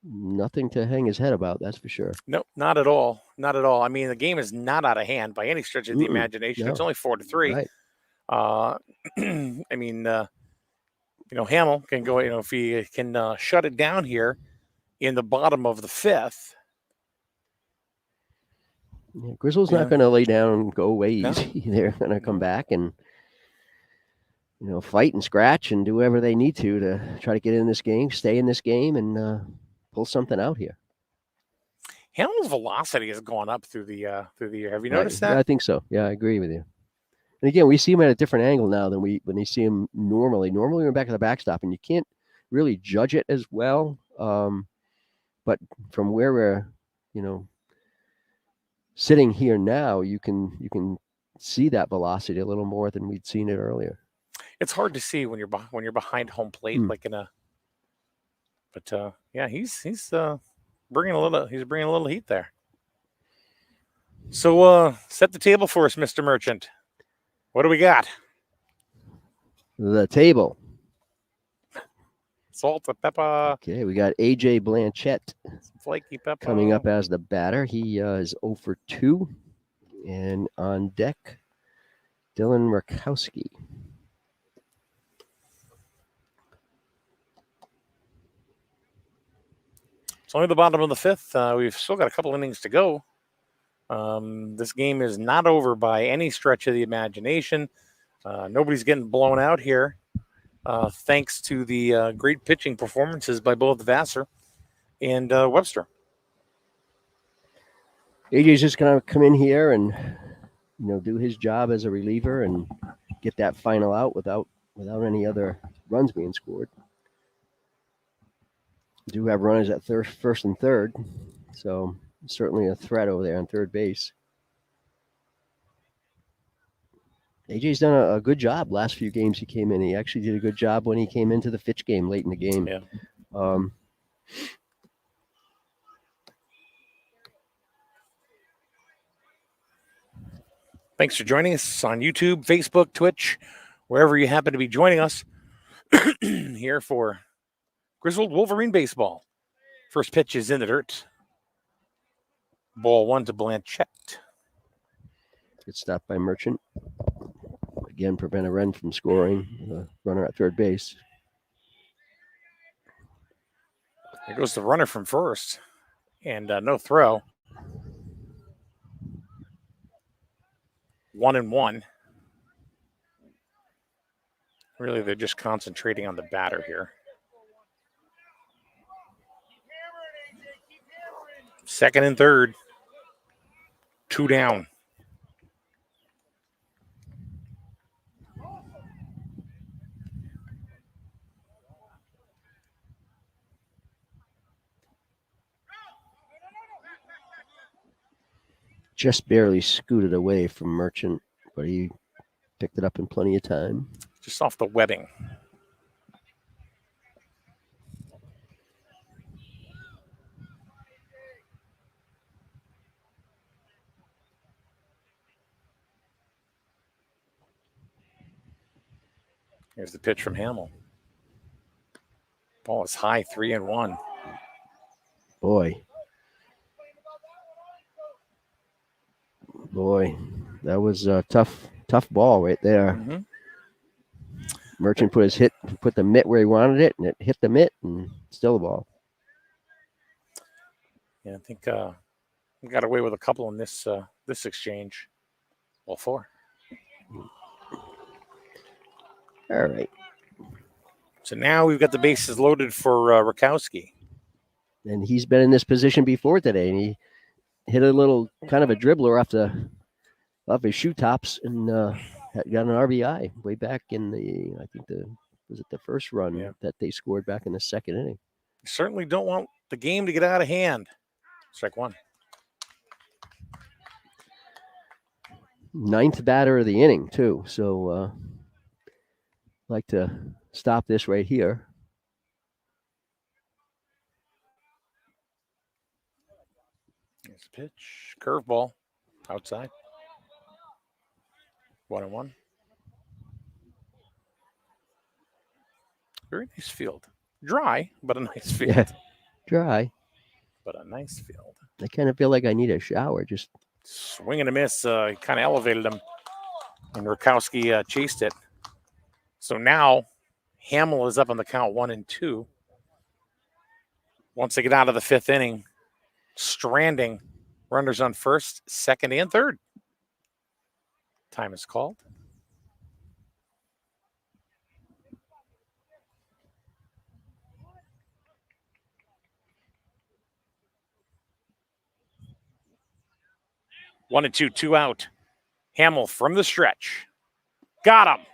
nothing to hang his head about, that's for sure. No, not at all. Not at all. I mean, the game is not out of hand by any stretch of the imagination. No. It's only 4-3. Right. I mean, Hamill can go, if he can shut it down here in the bottom of the 5th. Yeah, Griswold's not going to lay down and go away easy. They're going to come back and, fight and scratch and do whatever they need to try to get in this game, stay in this game, and pull something out here. Hamill's velocity has gone up through the year. Have you noticed that? I think so. Yeah, I agree with you. And again, we see him at a different angle now than when we see him normally. Normally, we're back at the backstop, and you can't really judge it as well. But from where we're, sitting here now, you can see that velocity a little more than we'd seen it earlier. It's hard to see when you're behind home plate, like in a. But yeah, he's bringing a little heat there. So set the table for us, Mr. Merchant. What do we got? The table. Salt, pepper. Okay, we got AJ Blanchette Flaky pepper coming up as the batter. He is 0 for 2. And on deck, Dylan Rakowski. It's only the bottom of the 5th. We've still got a couple innings to go. This game is not over by any stretch of the imagination. Nobody's getting blown out here, thanks to the great pitching performances by both Vassar and Webster. AJ's just going to come in here and, do his job as a reliever and get that final out without any other runs being scored. We do have runners at first and third, so certainly a threat over there on third base. AJ's done a good job last few games he came in. He actually did a good job when he came into the Fitch game late in the game. Yeah. Thanks for joining us on YouTube, Facebook, Twitch, wherever you happen to be joining us here for Griswold Wolverine baseball. First pitch is in the dirt. Ball 1 to Blanchette. Good stop by Merchant. Again, prevent a run from scoring. The runner at third base. There goes the runner from first. And no throw. 1-1. Really, they're just concentrating on the batter here. Second and third. 2 down. Just barely scooted away from Merchant, but he picked it up in plenty of time. Just off the webbing. Here's the pitch from Hamill. Ball is high, 3-1. Boy, that was a tough ball right there. Mm-hmm. Merchant put the mitt where he wanted it, and it hit the mitt, and still a ball. Yeah, I think we got away with a couple in this exchange. Well, 4. All right. So now we've got the bases loaded for Rakowski. And he's been in this position before today, and he hit a little kind of a dribbler off his shoe tops and got an RBI way back in the first run that they scored back in the second inning. You certainly don't want the game to get out of hand. Strike 1. 9th batter of the inning too, so like to stop this right here. Here's the pitch. Curveball. Outside. 1-1. Very nice field. Dry, but a nice field. Yeah, dry. But a nice field. I kind of feel like I need a shower. Just swing and a miss. He kind of elevated him. And Rakowski chased it. So now Hamill is up on the count 1-2. Once they get out of the 5th inning, stranding runners on first, second, and third. Time is called. One and two out. Hamill from the stretch. Got him.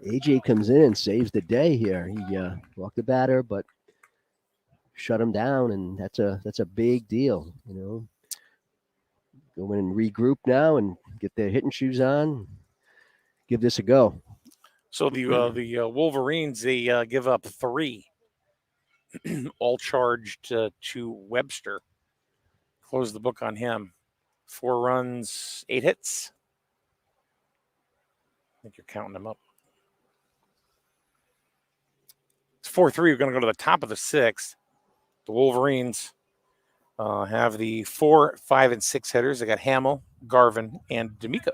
AJ comes in and saves the day here. He walked the batter, but shut him down, and that's a big deal. You know, go in and regroup now and get their hitting shoes on. Give this a go. So the Wolverines, they give up 3, all charged to Webster. Close the book on him. 4 runs, 8 hits. I think you're counting them up. It's 4-3. We're going to go to the top of the 6th. The Wolverines have the 4, 5, and 6 hitters. They got Hamill, Garvin, and D'Amico.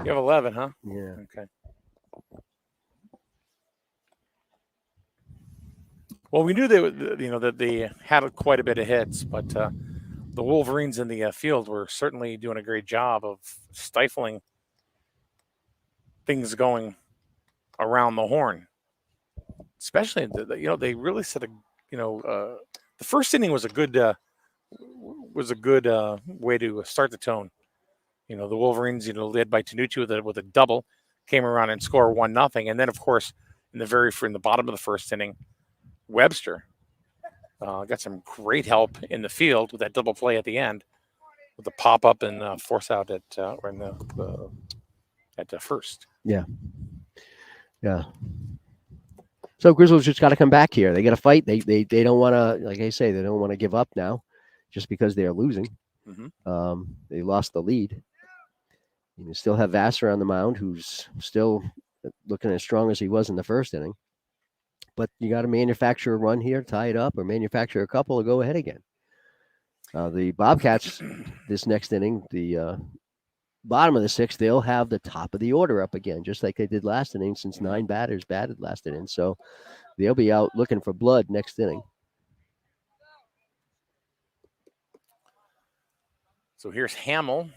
You have 11, huh? Yeah. Okay. Well, we knew that they had quite a bit of hits, but the Wolverines in the field were certainly doing a great job of stifling things going around the horn. Especially, they really set a, the first inning was a good way to start the tone. The Wolverines, led by Tanucci with a double, came around and scored 1-0, and then of course in the bottom of the first inning, Webster got some great help in the field with that double play at the end, with the pop up and force out at the first. Yeah. So Griswold's just got to come back here. They got to fight. They don't want to, like I say, they don't want to give up now, just because they are losing. Mm-hmm. They lost the lead. You still have Vassar on the mound, who's still looking as strong as he was in the first inning. But you got to manufacture a run here, tie it up, or manufacture a couple, or go ahead again. The Bobcats, this next inning, the bottom of the 6th, they'll have the top of the order up again, just like they did last inning, since 9 batters batted last inning. So they'll be out looking for blood next inning. So here's Hamill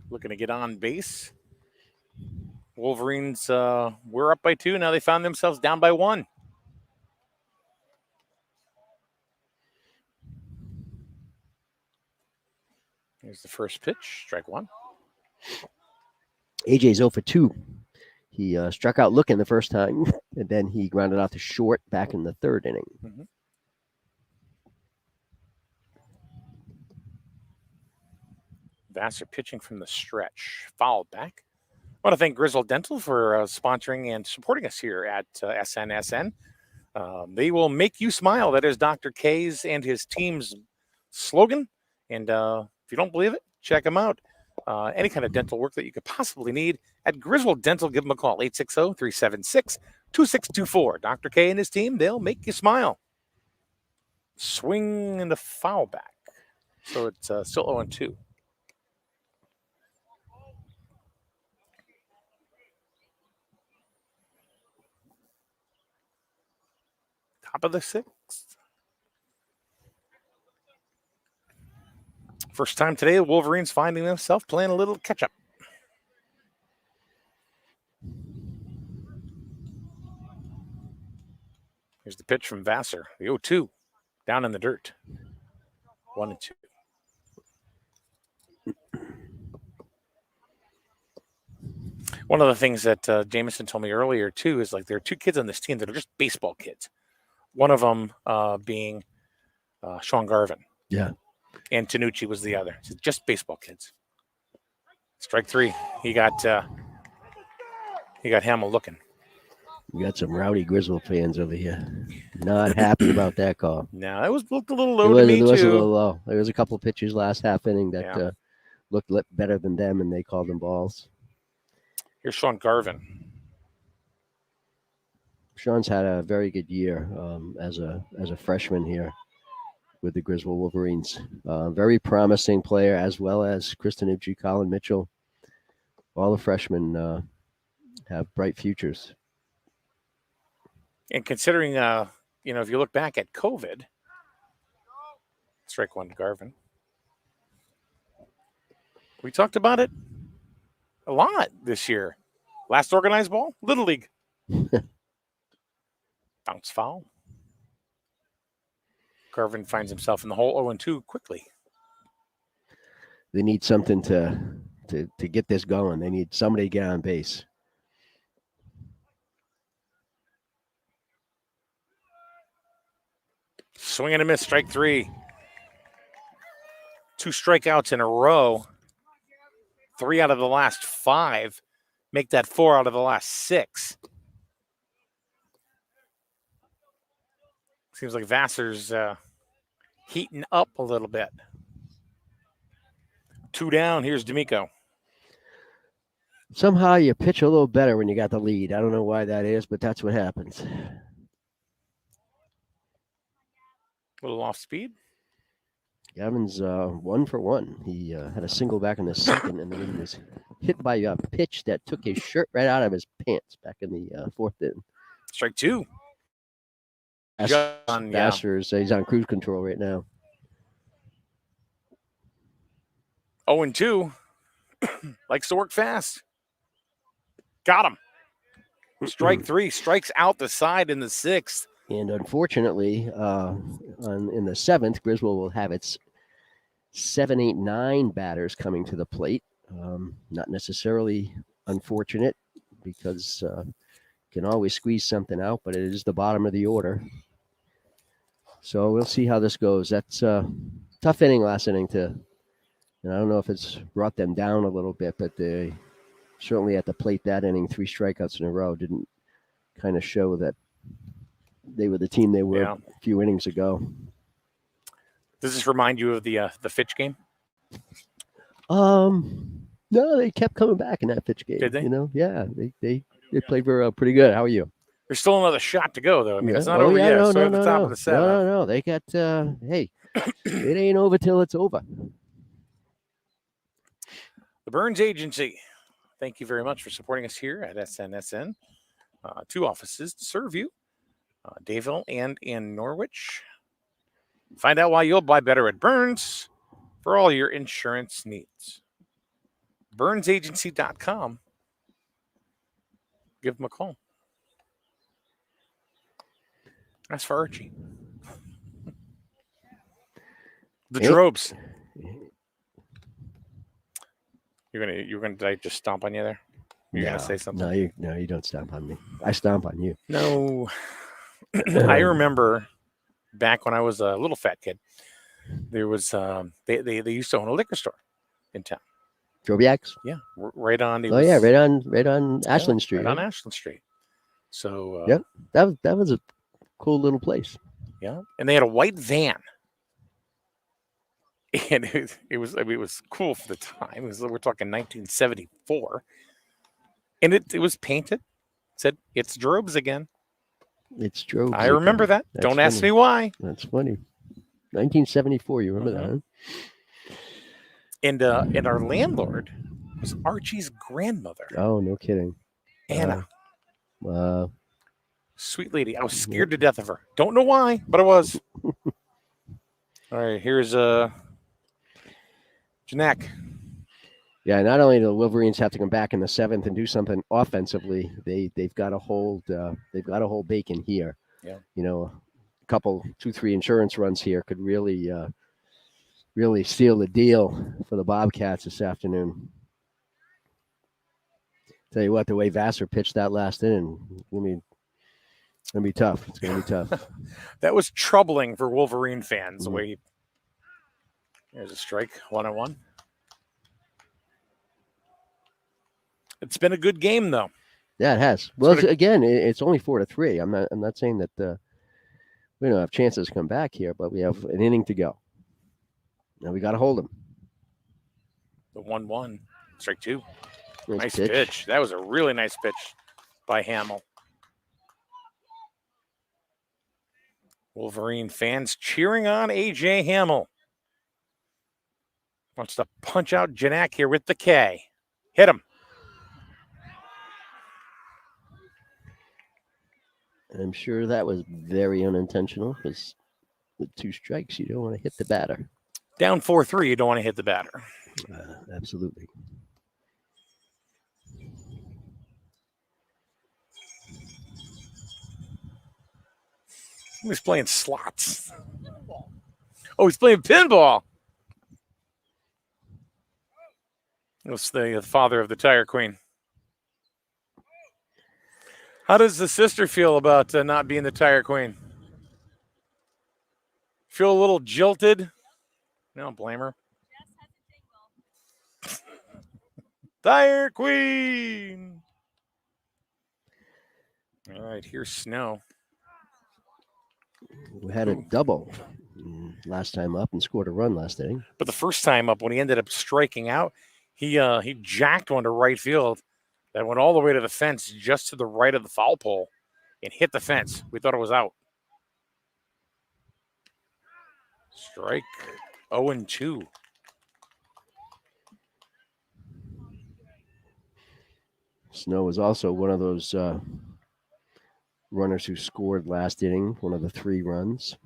looking to get on base. Wolverines were up by 2. Now they found themselves down by 1. Here's the first pitch, strike 1. AJ's 0 for 2. He struck out looking the first time, and then he grounded out to short back in the 3rd inning. Mm-hmm. Vassar pitching from the stretch, fouled back. I want to thank Griswold Dental for sponsoring and supporting us here at SNSN. They will make you smile. That is Dr. K's and his team's slogan. And if you don't believe it, check them out. Any kind of dental work that you could possibly need at Griswold Dental, give them a call, 860-376-2624. Dr. K and his team, they'll make you smile. Swing and the foul back. So it's still 0-2. Top of the 6th. First time today, the Wolverines finding themselves playing a little catch-up. Here's the pitch from Vassar. The 0-2. Down in the dirt. 1-2. One of the things that Jameson told me earlier, too, is like there are 2 kids on this team that are just baseball kids. One of them being Sean Garvin. Yeah. And Tanucci was the other. So just baseball kids. Strike 3. He got Hamill looking. We got some rowdy Griswold fans over here. Not happy about that call. No, it looked a little low to me, It was too. a little low. There was a couple of pitches last half inning that looked better than them, and they called them balls. Here's Sean Garvin. Sean's had a very good year as a freshman here with the Griswold Wolverines. Very promising player, as well as Chris Tanucci, Colin Mitchell. All the freshmen have bright futures. And considering, if you look back at COVID, strike 1 to Garvin. We talked about it a lot this year. Last organized ball, Little League. Bounce foul. Garvin finds himself in the hole 0-2 quickly. They need something to get this going. They need somebody to get on base. Swing and a miss, strike 3. 2 strikeouts in a row. 3 out of the last 5. Make that 4 out of the last 6. Seems like Vassar's heating up a little bit. 2 down. Here's D'Amico. Somehow you pitch a little better when you got the lead. I don't know why that is, but that's what happens. A little off speed. Gavin's 1 for 1. He had a single back in the second, and then he was hit by a pitch that took his shirt right out of his pants back in the fourth inning. Strike 2. Vassar's, he's on cruise control right now. 0-2. Likes to work fast. Got him. Strike 3. Strikes out the side in the 6th. And unfortunately, in the 7th, Griswold will have its 7, 8, 9 batters coming to the plate. Not necessarily unfortunate because can always squeeze something out, but it is the bottom of the order. So we'll see how this goes. That's a tough inning last inning and I don't know if it's brought them down a little bit, but they certainly at the plate that inning, 3 strikeouts in a row didn't kind of show that they were the team they were a few innings ago. Does this remind you of the Fitch game? No, they kept coming back in that Fitch game. Did they? You know, yeah, they played pretty good. How are you? There's still another shot to go, though. I mean, it's not over yet. No, so at the top of the 7th. No. They got. Hey, it ain't over till it's over. The Burns Agency. Thank you very much for supporting us here at SNSN. 2 offices to serve you, Dayville and in Norwich. Find out why you'll buy better at Burns for all your insurance needs. BurnsAgency.com. Give them a call. That's for Archie. The Drobes. You're gonna did I just stomp on you there? You're gonna say something? No, you don't stomp on me. I stomp on you. No. I remember back when I was a little fat kid, there was they used to own a liquor store in town. Drobiak's? Yeah, right on. Right on Ashland Street. Right on Ashland Street. So yep, that was a cool little place. Yeah, and they had a white van, and it was cool for the time. We're talking 1974, and it was painted. It said it's Drobes again. It's Drobes. I remember that. Don't ask me why. That's funny. 1974. You remember that? Huh? And our landlord was Archie's grandmother. Oh, no kidding. Anna. Wow. Sweet lady. I was scared to death of her. Don't know why, but I was. All right, here's Janak. Yeah, not only do the Wolverines have to come back in the 7th and do something offensively, they've got to hold Bacon here. Yeah. You know, a couple 2-3 insurance runs here could really seal the deal for the Bobcats this afternoon. Tell you what, the way Vassar pitched that last inning, it's gonna be tough. It's gonna be tough. That was troubling for Wolverine fans. The way there's a strike, 1-1. It's been a good game, though. Yeah, it has. Well, again, it's only 4-3. I'm not saying that we don't have chances to come back here, but we have an inning to go. Now we got to hold them. The 1-1, strike 2. Nice pitch. pitch. That was a really nice pitch by Hamill. Wolverine fans cheering on A.J. Hamill. Wants to punch out Janak here with the K. Hit him. I'm sure that was very unintentional because with 2 strikes, you don't want to hit the batter. Down 4-3, you don't want to hit the batter. Absolutely. He's playing slots. Oh, he's playing pinball. That's the father of the Tire Queen. How does the sister feel about not being the Tire Queen? Feel a little jilted? I don't blame her. Tire Queen. All right, here's Snow. We had a double last time up and scored a run last inning. But the first time up, when he ended up striking out, he jacked one to right field that went all the way to the fence, just to the right of the foul pole, and hit the fence. We thought it was out. Strike 0-2. Snow was also one of those runners who scored last inning, one of the 3 runs.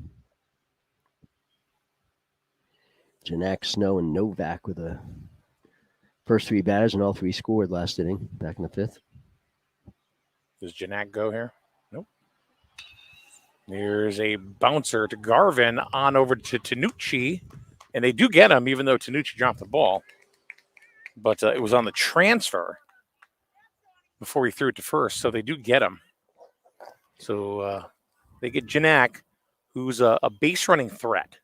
Janak, Snow, and Novak were the first 3 batters, and all 3 scored last inning, back in the 5th. Does Janak go here? Nope. There's a bouncer to Garvin on over to Tanucci, and they do get him, even though Tanucci dropped the ball. But it was on the transfer before he threw it to first, so they do get him. So they get Janak, who's a base running threat.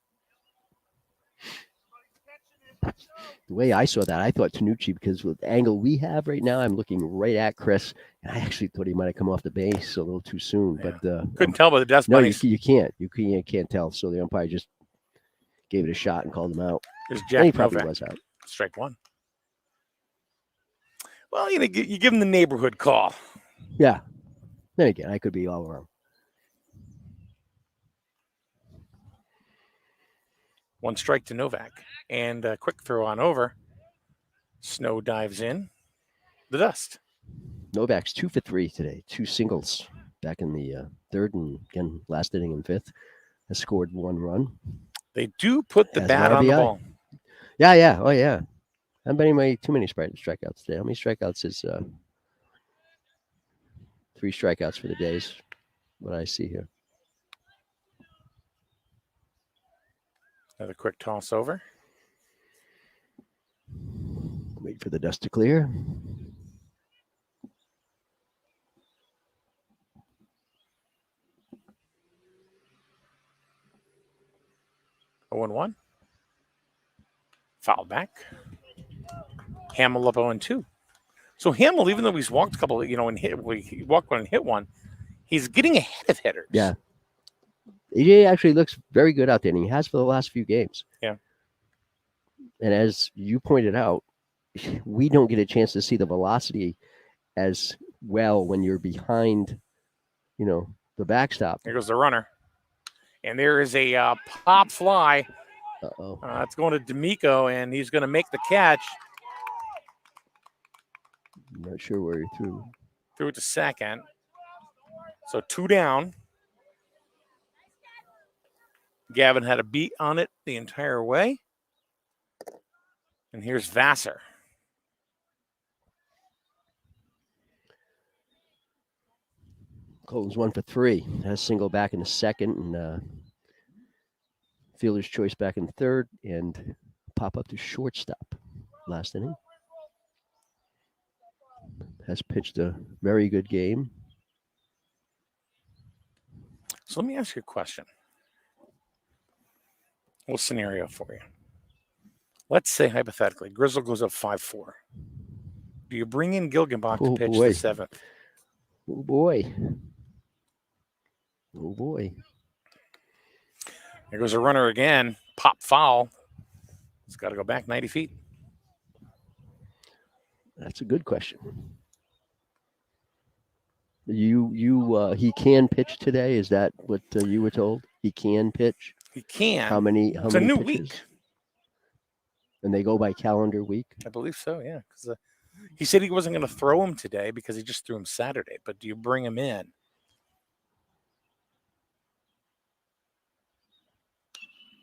The way I saw that, I thought Tanucci, because with the angle we have right now, I'm looking right at Chris, and I actually thought he might have come off the base a little too soon. Yeah. But Couldn't tell by the Death no, Bunnies. you can't. You can't tell. So the umpire just gave it a shot and called him out. There's And he Jack probably Novak. was out. Strike 1. Well, you give him the neighborhood call. Yeah. Then again, I could be all wrong. 1 strike to Novak. And a quick throw on over. Snow dives in. The dust. Novak's 2 for 3 today. 2 singles back in the 3rd and again last inning and 5th. Has scored 1 run. They do put the Has bat an on the RBI. ball. Yeah. Oh, yeah. I'm betting too many strikeouts today. How many strikeouts is 3 strikeouts for the days? What I see here. Another quick toss over. Wait for the dust to clear. Oh, 0-1. Foul back. Hamill up 0-2. So Hamill, even though he's walked a couple, he walked one and hit one, he's getting ahead of hitters. Yeah. AJ actually looks very good out there, and he has for the last few games. Yeah. And as you pointed out, we don't get a chance to see the velocity as well when you're behind, the backstop. Here goes the runner. And there is a pop fly. Uh-oh. It's going to D'Amico, and he's going to make the catch. I'm not sure where he threw. Threw it to second. So 2 down. Gavin had a beat on it the entire way. And here's Vassar. Colton's 1 for 3. Has single back in the 2nd, and fielder's choice back in the 3rd, and pop up to shortstop last inning. Has pitched a very good game. So let me ask you a question. Little scenario for you. Let's say, hypothetically, Griswold goes up 5-4. Do you bring in Gilgenbach to pitch boy. the 7th? Oh, boy. Oh, boy. There goes a runner again. Pop foul. It's got to go back 90 feet. That's a good question. He can pitch today. Is that what you were told? He can pitch. He can. How many? It's a new pitches? week. And they go by calendar week. I believe so, yeah. Because he said he wasn't going to throw him today because he just threw him Saturday. But do you bring him in?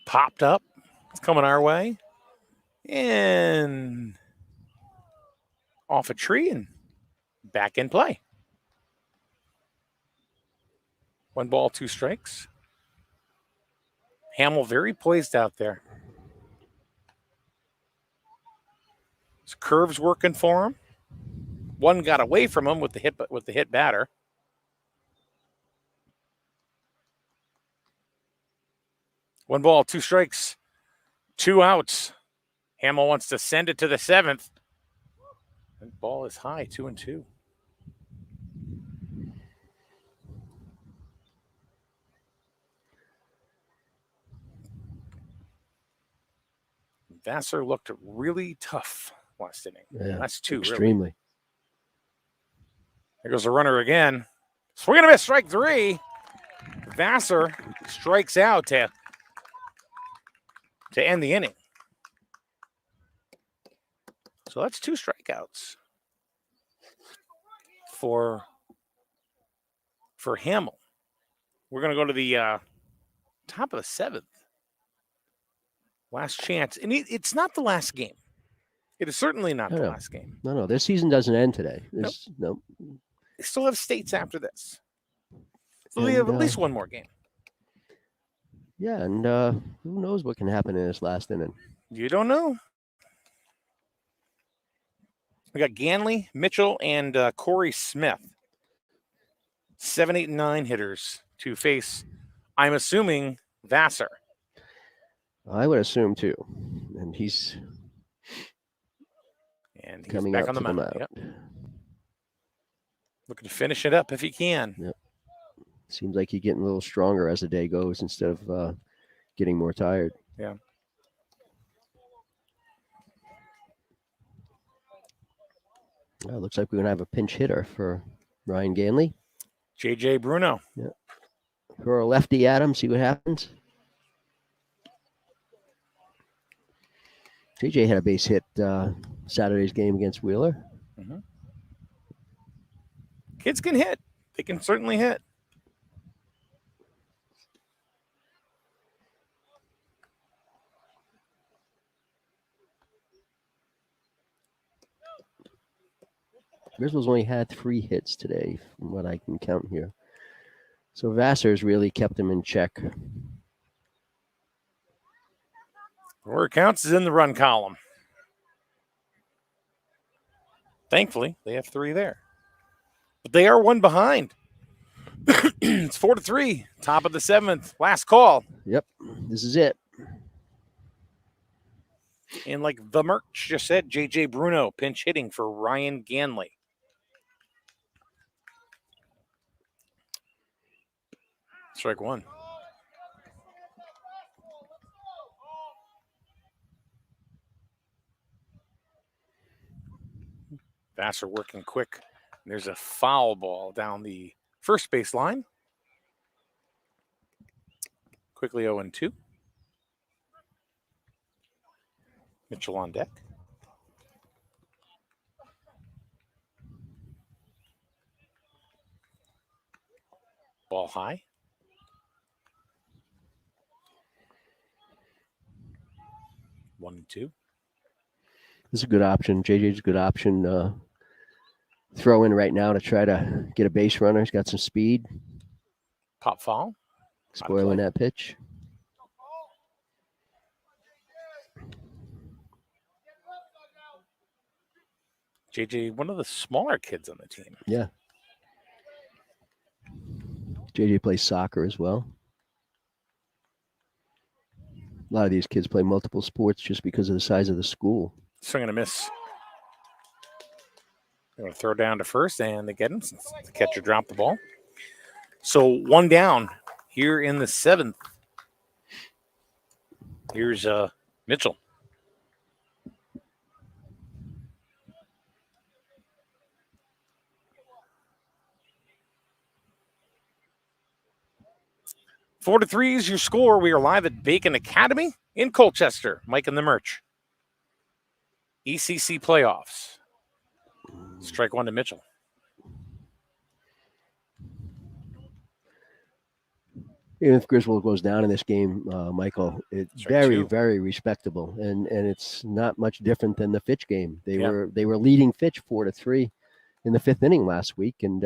Popped up. It's coming our way. And off a tree and back in play. 1 ball, 2 strikes. Hamill very poised out there. His curves working for him. One got away from him with the hit batter. One ball, two strikes, two outs. Hamill wants to send it to the seventh. And ball is high, 2-2. Vassar looked really tough last inning. Yeah, That's two, extremely. really. There goes the runner again. Swing and a miss, strike three. Vassar strikes out to end the inning. So that's two strikeouts for Hamill. We're going to go to the top of the seventh. Last chance. And it's not the last game. It is certainly not the last game. No. This season doesn't end today. Nope. They still have states after this. So they have at least one more game. Yeah, and who knows what can happen in this last inning? You don't know. We got Ganley, Mitchell, and Corey Smith. 7, 8, and 9 hitters to face, I'm assuming, Vassar. I would assume too. And he's coming back up on the to mound. Yep. Looking to finish it up if he can. Yep. Seems like he's getting a little stronger as the day goes instead of getting more tired. Yeah. Well, looks like we're going to have a pinch hitter for Ryan Ganley. J.J. Bruno. Yeah. For a lefty at him, see what happens. J.J. had a base hit Saturday's game against Wheeler. Mm-hmm. Kids can hit. They can certainly hit. Griswold's only had 3 hits today, from what I can count here. So Vassar's really kept him in check. Where it counts is in the run column. Thankfully, they have 3 there. But they are 1 behind. It's 4-3. Top of the 7th. Last call. Yep, this is it. And like the merch just said, J.J. Bruno pinch hitting for Ryan Ganley. Strike 1. Vassar working quick. There's a foul ball down the first base line. Quickly 0-2. Mitchell on deck. Ball high. One and two. This is a good option. JJ's a good option. Throw in right now to try to get a base runner. He's got some speed. Pop foul. Spoiling that pitch. JJ, one of the smaller kids on the team. Yeah. JJ plays soccer as well. A lot of these kids play multiple sports just because of the size of the school. Swing and a miss. They're going to throw down to first, and they get him since the catcher dropped the ball. So 1 down here in the 7th. Here's Mitchell. Four to 3 is your score. We are live at Bacon Academy in Colchester. Mike and the merch. ECC playoffs. Strike 1 to Mitchell. Even if Griswold goes down in this game, Michael, it's Strike 2. very respectable, and it's not much different than the Fitch game. They were leading Fitch 4-3 in the 5th inning last week, and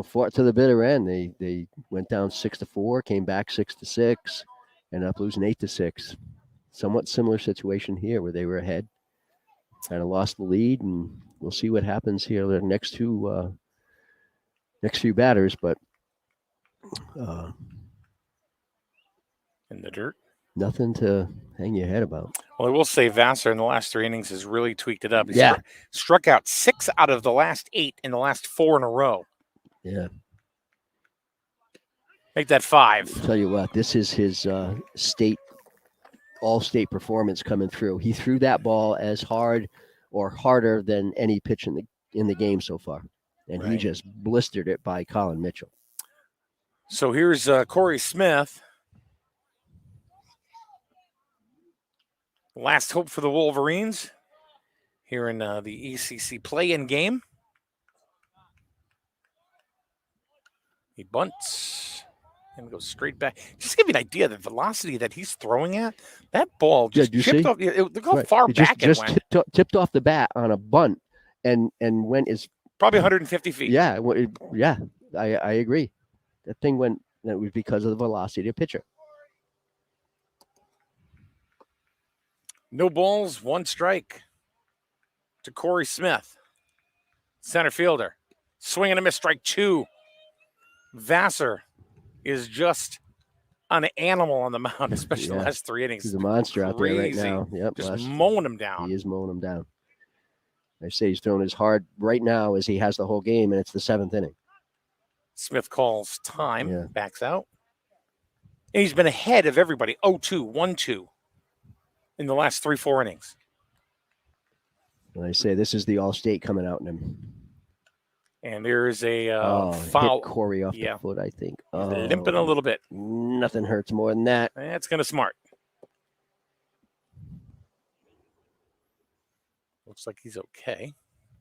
fought to the bitter end. They went down 6-4, came back 6-6, ended up losing 8-6. Somewhat similar situation here where they were ahead, kind of lost the lead, and we'll see what happens here the next few batters. But In the dirt. nothing to hang your head about. Well, I will say Vassar in the last 3 innings has really tweaked it up. He Yeah. struck out 6 out of the last 8 in the last 4 in a row. Yeah. Make that 5. I'll tell you what, this is his all-state performance coming through. He threw that ball as hard or harder than any pitch in the game so far, and he Right. just blistered it by Colin Mitchell. So here's Corey Smith. Last hope for the Wolverines here in the ECC play-in game. He bunts and goes straight back. Just to give you an idea, the velocity that he's throwing at, that ball just you chipped see? off. Look how Right. far It back just it went. tipped off the bat on a bunt and went as Probably 150 feet. yeah, I agree. That thing went. That was because of the velocity of the pitcher. No balls, 1 strike to Corey Smith. Center fielder. Swing and a miss, strike 2. Vassar is just an animal on the mound, especially the Yeah. last 3 innings. He's a monster out there right Crazy. now. Yep, Just mowing him down. he is mowing him down. I say he's throwing as hard right now as he has the whole game, and it's the 7th inning. Smith calls time, Yeah. backs out. And he's been ahead of everybody, 0-2, 1-2 in the last 3-4 innings. And I say this is the All-State coming out in him. And there's a Hit foul. Corey off Yeah. the foot, I think. He's limping a little bit. Nothing hurts more than that. That's kind of smart. Looks like he's okay.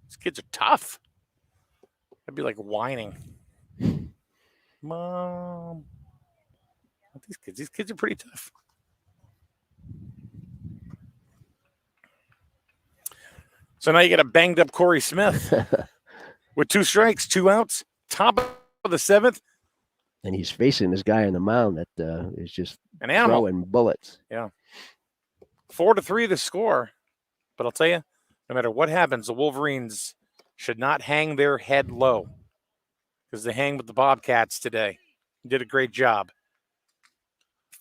These kids are tough. I'd be like whining. Mom. These kids are pretty tough. So now you got a banged up Corey Smith with 2 strikes, 2 outs, top of the 7th. And he's facing this guy on the mound that is just An animal. throwing bullets. 4-3 the score. But I'll tell you, no matter what happens, the Wolverines should not hang their head low because they hang with the Bobcats today. Did a great job.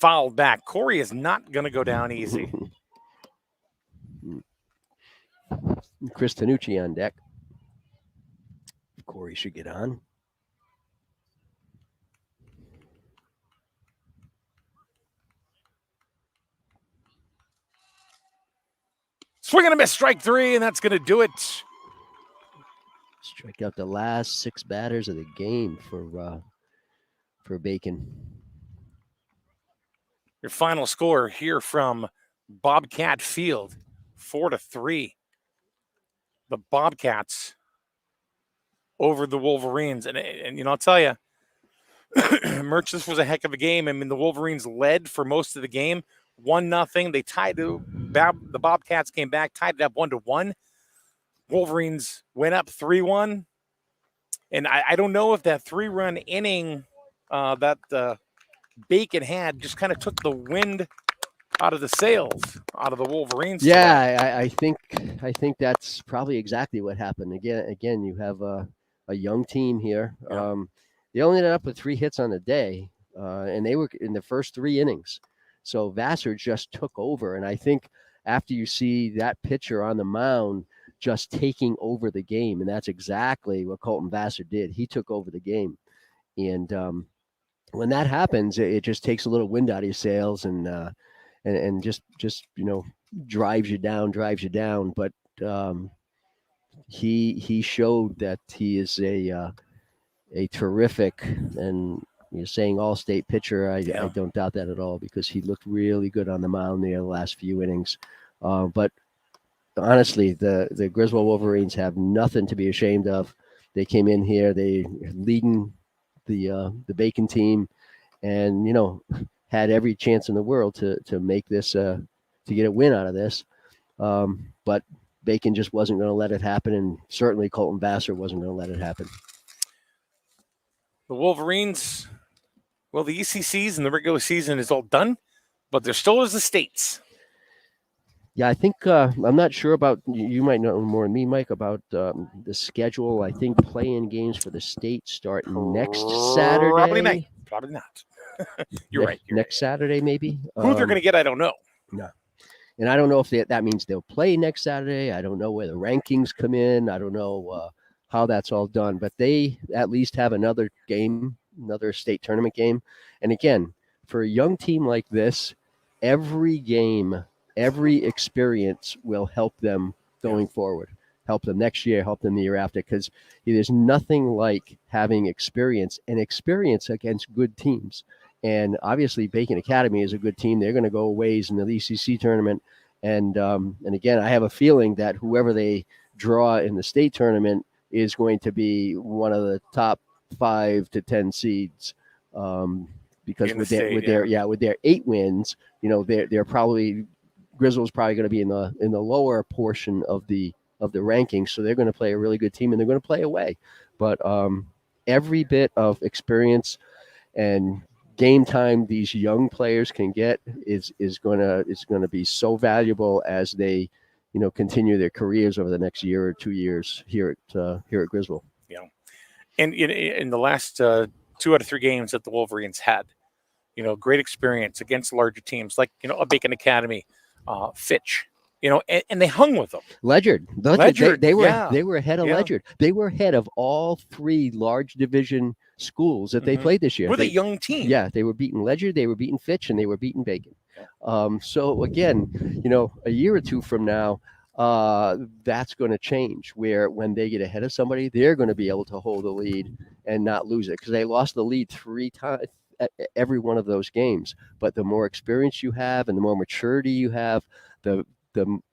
Fouled back. Corey is not going to go down easy. Chris Tanucci on deck. Corey should get on. Swing and a miss, strike 3, and that's going to do it. Strike out the last 6 batters of the game for Bacon. Your final score here from Bobcat Field, 4-3. The Bobcats over the Wolverines. And I'll tell you, Merch, this was a heck of a game. I mean, the Wolverines led for most of the game, 1-0. They tied it. The Bobcats came back, tied it up 1-1. Wolverines went up 3-1. And I don't know if that 3-run inning that Bacon had just kind of took the wind out of the sails, out of the Wolverines. Yeah, I think that's probably exactly what happened. Again, you have a young team here. Yeah. They only ended up with 3 hits on the day, and they were in the first 3 innings. So Vassar just took over, and I think after you see that pitcher on the mound just taking over the game, and that's exactly what Colton Vassar did. He took over the game, and when that happens, it just takes a little wind out of your sails and just drives you down. But he showed that he is a terrific, and you're saying all-state pitcher. I don't doubt that at all, because he looked really good on the mound there the last few innings. But honestly, the Griswold Wolverines have nothing to be ashamed of. They came in here, they leading the Bacon team, and had every chance in the world to make this to get a win out of this. But Bacon just wasn't going to let it happen, and certainly Colton Vassar wasn't going to let it happen. the Wolverines, well, the ECCs and the regular season is all done, but there still is the states. Yeah, I think I'm not sure about. You might know more than me, Mike, about the schedule. I think playing games for the state start next Saturday. Probably not. You're right. Next Saturday, maybe. Who they're going to get, I don't know. No. And I don't know if that means they'll play next Saturday. I don't know where the rankings come in. I don't know how that's all done. But they at least have another game, another state tournament game. And again, for a young team like this, every game, every experience will help them going forward, help them next year, help them the year after, because there's nothing like having experience and experience against good teams. And obviously, Bacon Academy is a good team. They're going to go ways in the ECC tournament. And again, I have a feeling that whoever they draw in the state tournament is going to be one of the top 5 to 10 seeds. Because with their 8 wins, they're probably Griswold's probably going to be in the lower portion of the rankings. So they're going to play a really good team, and they're going to play away. But every bit of experience and game time these young players can get is going to be so valuable as they continue their careers over the next year or 2 years here at Griswold. Yeah, and in the last 2 out of 3 games that the Wolverines had, great experience against larger teams like a Bacon Academy, Fitch, and they hung with them. Ledyard. They were ahead of Yeah. Ledyard. They were ahead of all 3 large division schools that they played this year. With a young team. Yeah, they were beating Ledyard, they were beating Fitch, and they were beating Bacon. So again, a year or 2 from now, that's going to change, where when they get ahead of somebody, they're going to be able to hold the lead and not lose it, because they lost the lead 3 times every one of those games. But the more experience you have and the more maturity you have, the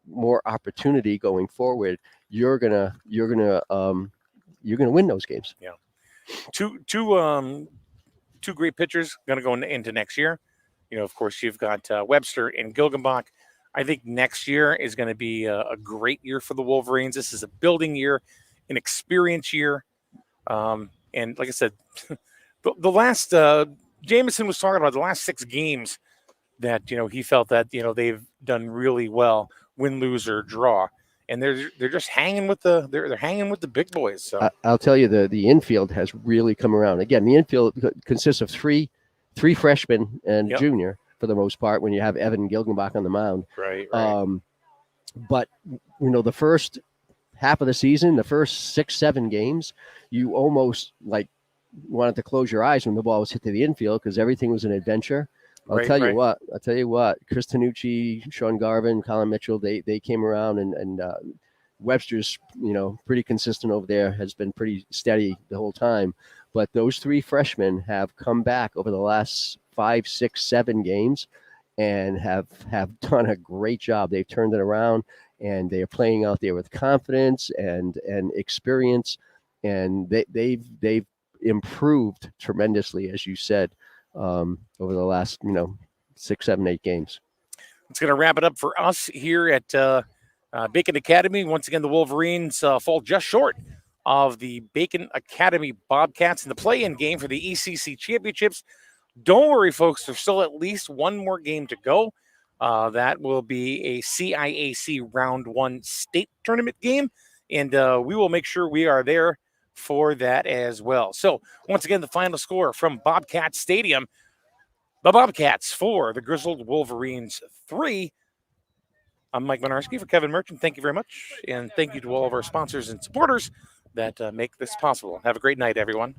more opportunity going forward, you're gonna win those games. Yeah. Two great pitchers going to go into next year. Of course, you've got Webster and Gilgenbach. I think next year is going to be a great year for the Wolverines. This is a building year, an experience year. And like I said, the last Jameson was talking about the last 6 games that he felt that they've done really well, win, lose, or draw, and they're just hanging with they're hanging with the big boys. So I'll tell you, the infield has really come around. Again, the infield consists of three freshmen and junior for the most part, when you have Evan Gilgenbach on the mound. Right. But the first half of the season, the first 6-7 games, you almost wanted to close your eyes when the ball was hit to the infield, because everything was an adventure. I'll tell you what, Chris Tanucci, Sean Garvin, Colin Mitchell, they came around, and Webster's, pretty consistent over there, has been pretty steady the whole time. But those 3 freshmen have come back over the last 5, 6, 7 games and have done a great job. They've turned it around, and they are playing out there with confidence and experience, and they've improved tremendously, as you said, over the last 6, 7, 8 games. It's going to wrap it up for us here at Bacon Academy. Once again, the Wolverines fall just short of the Bacon Academy Bobcats in the play-in game for the ECC championships. Don't worry, folks. There's still at least one more game to go. That will be a CIAC Round 1 state tournament game, and we will make sure we are there for that as well. So once again, the final score from Bobcat Stadium: the Bobcats 4, the Griswold Wolverines 3. I'm Mike Minarski for Kevin Merchant. Thank you very much, and thank you to all of our sponsors and supporters that make this possible. Have a great night, everyone.